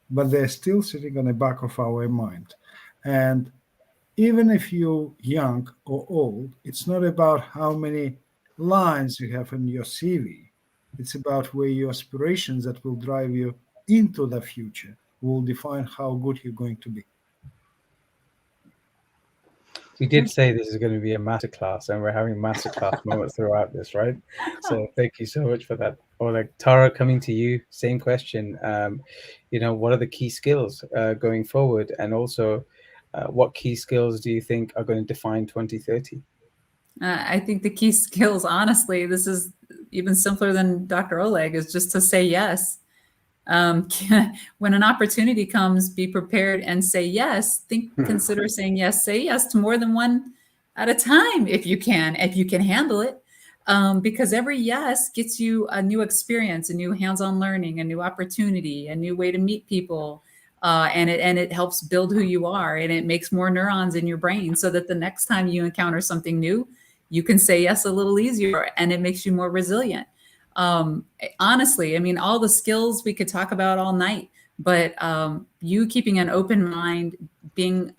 But they're still sitting on the back of our mind. And even if you're young or old, it's not about how many lines you have in your CV. It's about where your aspirations that will drive you into the future will define how good you're going to be. We did say this is going to be a masterclass, and we're having masterclass moments throughout this, right? So thank you so much for that. Oleg, Tara, coming to you, same question. What are the key skills going forward, and also what key skills do you think are going to define 2030? I think the key skills, honestly, this is even simpler than Dr. Oleg, is just to say yes. When an opportunity comes, be prepared and say yes. Consider saying yes. Say yes to more than one at a time if you can handle it. Because every yes gets you a new experience, a new hands-on learning, a new opportunity, a new way to meet people. And it helps build who you are, and it makes more neurons in your brain so that the next time you encounter something new, you can say yes a little easier, and it makes you more resilient. Honestly, I mean, all the skills we could talk about all night, but you keeping an open mind, being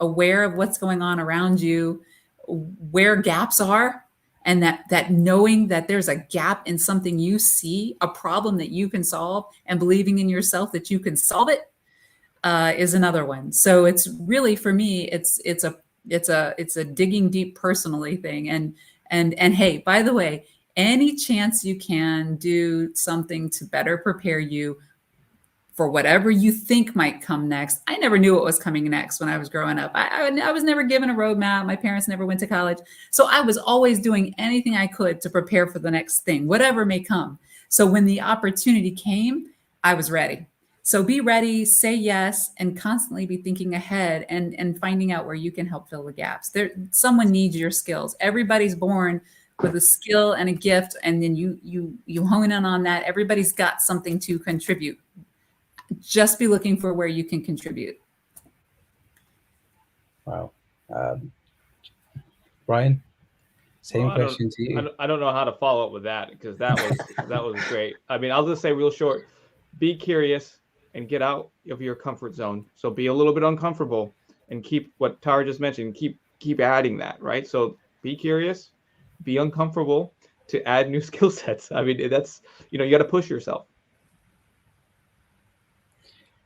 aware of what's going on around you, where gaps are, and that knowing that there's a gap in something you see, a problem that you can solve, and believing in yourself that you can solve it is another one. So it's really, for me, it's a digging deep personally thing. And hey, by the way, any chance you can do something to better prepare you for whatever you think might come next. I never knew what was coming next when I was growing up. I was never given a roadmap. My parents never went to college. So I was always doing anything I could to prepare for the next thing, whatever may come. So when the opportunity came, I was ready. So be ready, say yes, and constantly be thinking ahead and finding out where you can help fill the gaps. Someone needs your skills. Everybody's born with a skill and a gift, and then you hone in on that. Everybody's got something to contribute. Just be looking for where you can contribute. Wow. Brian, same question to you. I don't know how to follow up with that, because that was great. I mean, I'll just say real short, be curious and get out of your comfort zone. So be a little bit uncomfortable and keep what Tara just mentioned, keep adding that, right? So be curious, be uncomfortable to add new skill sets. I mean, that's, you got to push yourself.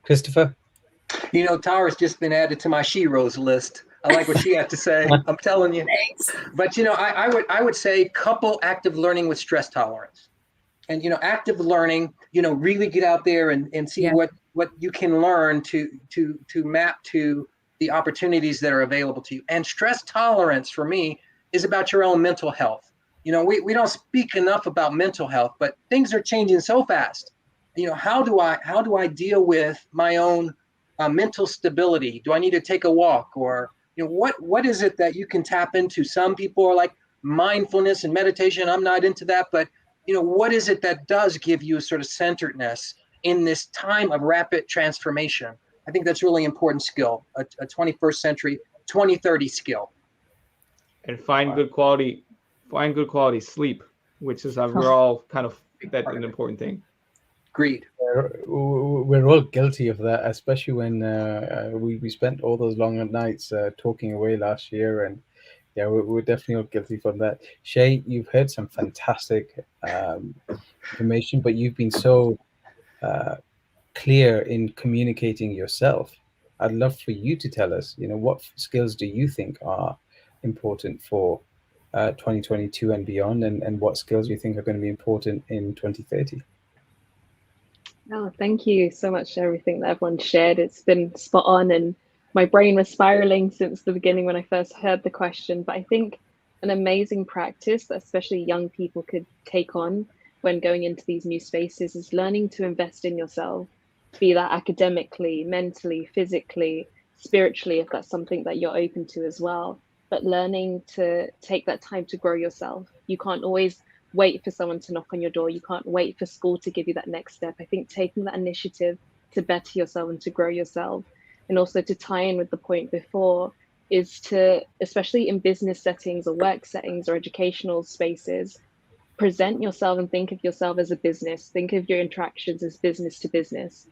Christopher? Tara's just been added to my Sheroes list. I like what she had to say. I'm telling you. Thanks. But, I would say couple active learning with stress tolerance. And, active learning really get out there and see what you can learn to map to the opportunities that are available to you. And stress tolerance for me is about your own mental health. We don't speak enough about mental health, but things are changing so fast. How do I deal with my own mental stability? Do I need to take a walk, or what is it that you can tap into? Some people are like mindfulness and meditation. I'm not into that, but what is it that does give you a sort of centeredness in this time of rapid transformation? I think that's really important skill, a 21st century 2030 skill. And find good quality sleep, which is we're all kind of that's an important thing. Agreed. We're all guilty of that, especially when we spent all those long nights talking away last year, and yeah, we're definitely all guilty from that. Shay, you've heard some fantastic information, but you've been so clear in communicating yourself. I'd love for you to tell us, what skills do you think are important for 2022 and beyond, and what skills you think are going to be important in 2030? Oh, thank you so much for everything that everyone shared. It's been spot on, and my brain was spiraling since the beginning when I first heard the question. But I think an amazing practice that especially young people could take on when going into these new spaces is learning to invest in yourself, be that academically, mentally, physically, spiritually, if that's something that you're open to as well. But learning to take that time to grow yourself. You can't always wait for someone to knock on your door. You can't wait for school to give you that next step. I think taking that initiative to better yourself and to grow yourself, and also to tie in with the point before, is to, especially in business settings or work settings or educational spaces, present yourself and think of yourself as a business. Think of your interactions as business to business.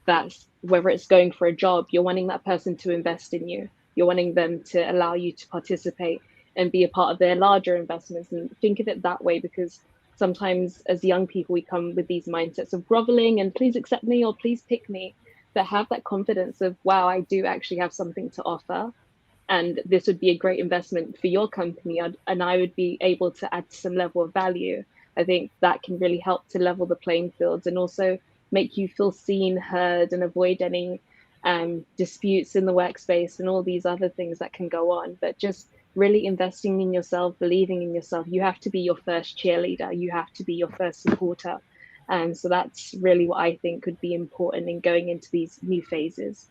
That's whether it's going for a job, you're wanting that person to invest in you. You're wanting them to allow you to participate and be a part of their larger investments, and think of it that way, because sometimes as young people, we come with these mindsets of groveling and please accept me or please pick me, but have that confidence of, wow, I do actually have something to offer. And this would be a great investment for your company, and I would be able to add some level of value. I think that can really help to level the playing fields and also make you feel seen, heard, and avoid any disputes in the workspace and all these other things that can go on. But just really investing in yourself, believing in yourself. You have to be your first cheerleader. You have to be your first supporter. And so that's really what I think could be important in going into these new phases.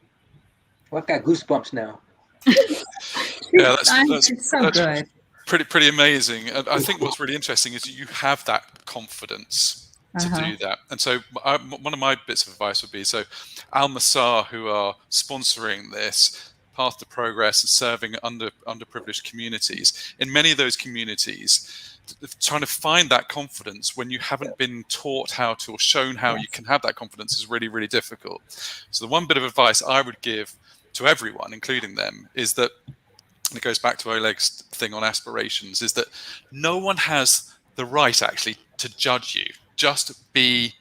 Well, I've got goosebumps now. Yeah, It's so good. Pretty amazing. And I think what's really interesting is you have that confidence to do that. And so one of my bits of advice would be, so Al-Masaar, who are sponsoring this Path to Progress and serving underprivileged communities, in many of those communities, trying to find that confidence when you haven't been taught how to or shown how you can have that confidence is really, really difficult. So the one bit of advice I would give to everyone, including them, is that, and it goes back to Oleg's thing on aspirations, is that no one has the right actually to judge you. Just be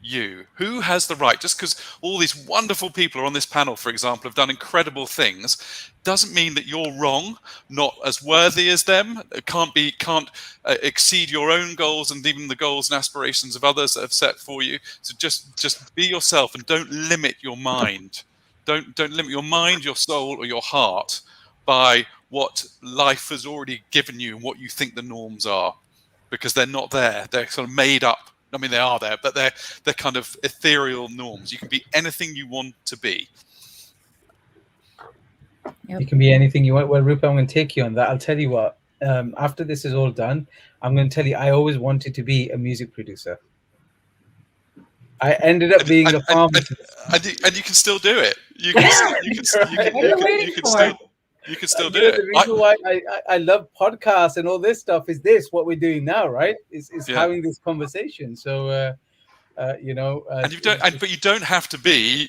you. Who has the right? Just because all these wonderful people are on this panel, for example, have done incredible things, doesn't mean that you're wrong, not as worthy as them, can't exceed your own goals and even the goals and aspirations of others that have set for you. So just be yourself and don't limit your mind. Don't limit your mind, your soul, or your heart by what life has already given you and what you think the norms are, because they're not there. They're sort of made up. I mean, they are there, but they're kind of ethereal norms. You can be anything you want to be. You can be anything you want. Well, Rupert, I'm going to take you on that. I'll tell you what, after this is all done, I'm going to tell you, I always wanted to be a music producer. I ended up being a pharmacist. And you can still do it. You can still do it. The reason why I love podcasts and all this stuff is what we're doing now, right? Is having this conversation. So, and you don't have to be,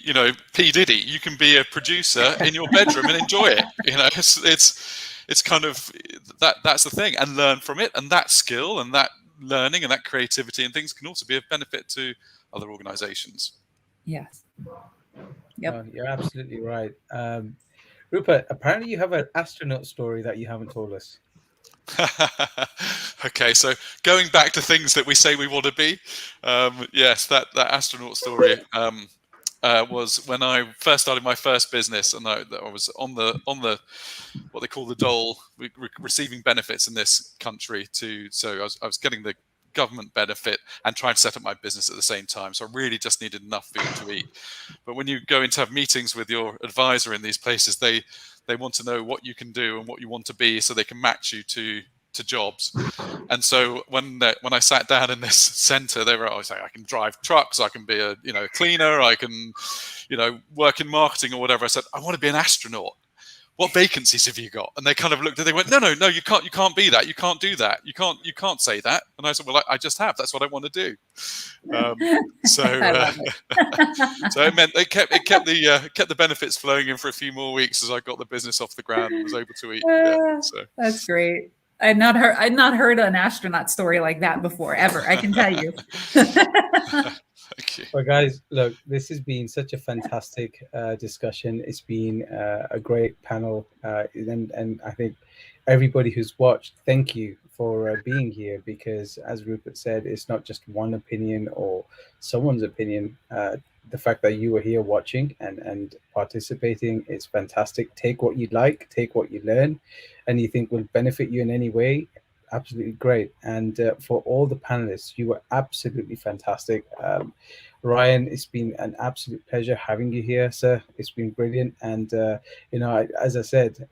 P. Diddy. You can be a producer in your bedroom and enjoy it. It's kind of that's the thing, and learn from it. And that skill and that learning and that creativity and things can also be of benefit to other organizations. Yes. Yep. You're absolutely right. Rupert, apparently you have an astronaut story that you haven't told us. Okay, so going back to things that we say we want to be, yes, that astronaut story was when I first started my first business, and I was on the what they call the dole, receiving benefits in this country. So I was getting the government benefit and trying to set up my business at the same time. So I really just needed enough food to eat. But when you go in to have meetings with your advisor in these places, they want to know what you can do and what you want to be, so they can match you to jobs. And so when I sat down in this center, they were always like, I can drive trucks, I can be a cleaner, I can work in marketing or whatever. I said, I want to be an astronaut. What vacancies have you got? And they kind of looked at, they went, no, you can't be that, you can't do that, you can't say that. And I said, well, I just have, that's what I want to do. So it meant it kept the benefits flowing in for a few more weeks as I got the business off the ground and was able to eat. So that's great. I'd not heard an astronaut story like that before, ever, I can tell you. Thank you. Well, guys, look, this has been such a fantastic discussion. It's been a great panel, and I think everybody who's watched, thank you for being here, because as Rupert said, it's not just one opinion or someone's opinion. The fact that you were here watching and participating is fantastic. Take what you like, take what you learn, and you think will benefit you in any way. Absolutely great. And for all the panelists, you were absolutely fantastic. Ryan, it's been an absolute pleasure having you here, sir. It's been brilliant. And as I said,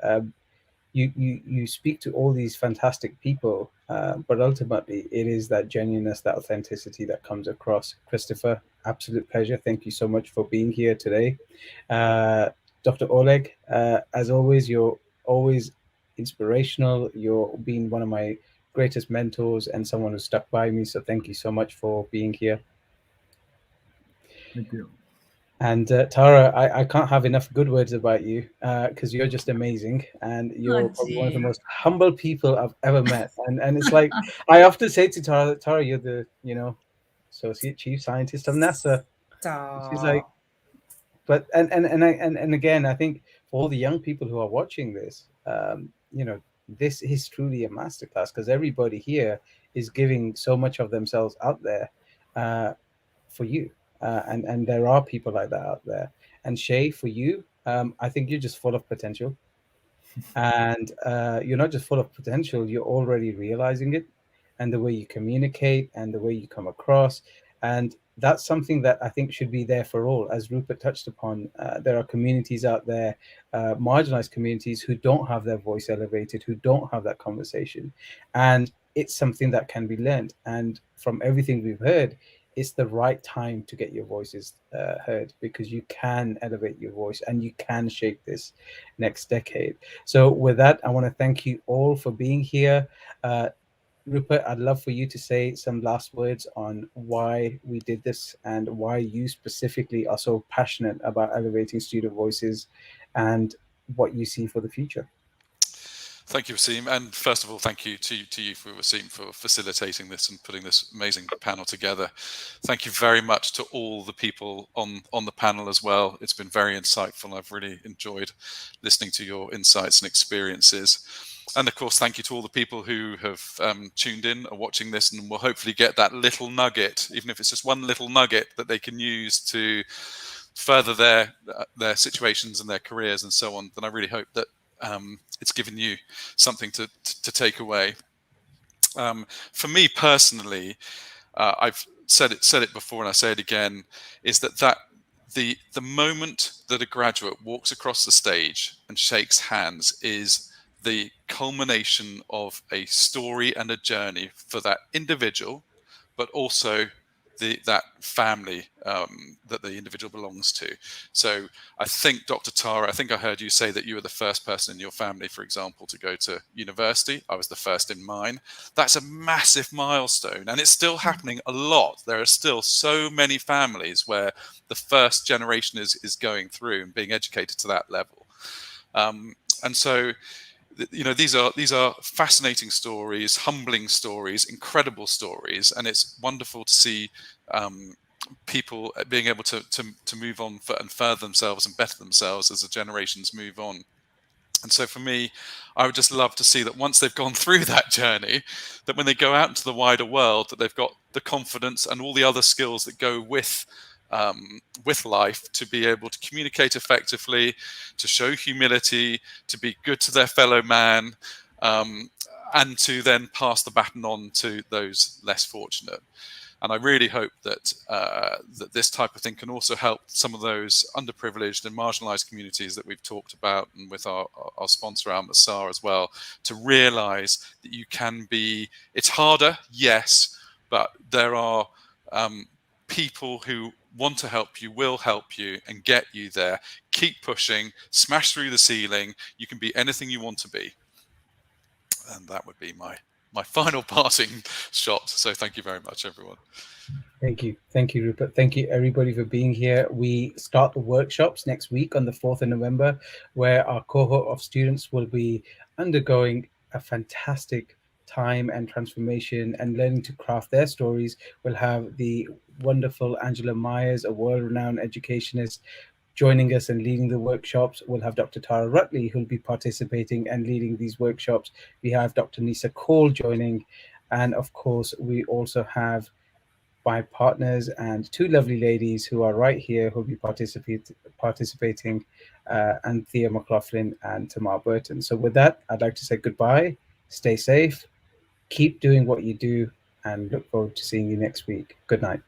you speak to all these fantastic people, but ultimately it is that genuineness, that authenticity that comes across. Christopher, absolute pleasure. Thank you so much for being here today. Dr. Oleg, as always, you're always inspirational. You're being one of my greatest mentors and someone who stuck by me. So thank you so much for being here. Thank you. And Tara, I can't have enough good words about you, because you're just amazing, and you're probably one of the most humble people I've ever met. And it's like I often say to Tara, you're the associate chief scientist of NASA. She's like, but and again, I think for all the young people who are watching this, this is truly a masterclass, because everybody here is giving so much of themselves out there for you. And there are people like that out there. And Shay, for you, I think you're just full of potential. And you're not just full of potential, you're already realizing it. And the way you communicate and the way you come across. And that's something that I think should be there for all. As Rupert touched upon, there are communities out there, marginalized communities, who don't have their voice elevated, who don't have that conversation. And it's something that can be learned. And from everything we've heard, it's the right time to get your voices heard, because you can elevate your voice and you can shape this next decade. So with that, I want to thank you all for being here. Rupert, I'd love for you to say some last words on why we did this and why you specifically are so passionate about elevating student voices and what you see for the future. Thank you, Wasim. And first of all, thank you to you, Wasim, for facilitating this and putting this amazing panel together. Thank you very much to all the people on the panel as well. It's been very insightful. I've really enjoyed listening to your insights and experiences. And of course, thank you to all the people who have tuned in or watching this, and will hopefully get that little nugget, even if it's just one little nugget that they can use to further their situations and their careers and so on. Then I really hope that it's given you something to take away. For me personally, I've said it before and I say it again, is that the moment that a graduate walks across the stage and shakes hands is the culmination of a story and a journey for that individual, but also that family that the individual belongs to. So I think, Dr. Tara, I think I heard you say that you were the first person in your family, for example, to go to university. I was the first in mine. That's a massive milestone, and it's still happening a lot. There are still so many families where the first generation is going through and being educated to that level. And so, these are fascinating stories, humbling stories, incredible stories, and it's wonderful to see people being able to move on and further themselves and better themselves as the generations move on. And so for me, I would just love to see that once they've gone through that journey, that when they go out into the wider world, that they've got the confidence and all the other skills that go with life, to be able to communicate effectively, to show humility, to be good to their fellow man, and to then pass the baton on to those less fortunate. And I really hope that that this type of thing can also help some of those underprivileged and marginalized communities that we've talked about, and with our sponsor Al-Masaar as well, to realize that you can be, it's harder, yes, but there are people who want to help you, will help you and get you there. Keep pushing, smash through the ceiling. You can be anything you want to be. And that would be my final parting shot. So thank you very much, everyone. Thank you, Rupert. Thank you, everybody, for being here. We start the workshops next week on the 4th of November, where our cohort of students will be undergoing a fantastic time and transformation and learning to craft their stories. We'll have the wonderful Angela Myers, a world-renowned educationist, joining us and leading the workshops. We'll have Dr. Tara Rutley, who'll be participating and leading these workshops. We have Dr. Nisa Cole joining. And of course, we also have my partners and two lovely ladies who are right here who'll be participating, Anthea McLaughlin and Tamar Burton. So with that, I'd like to say goodbye, stay safe, keep doing what you do, and look forward to seeing you next week. Good night.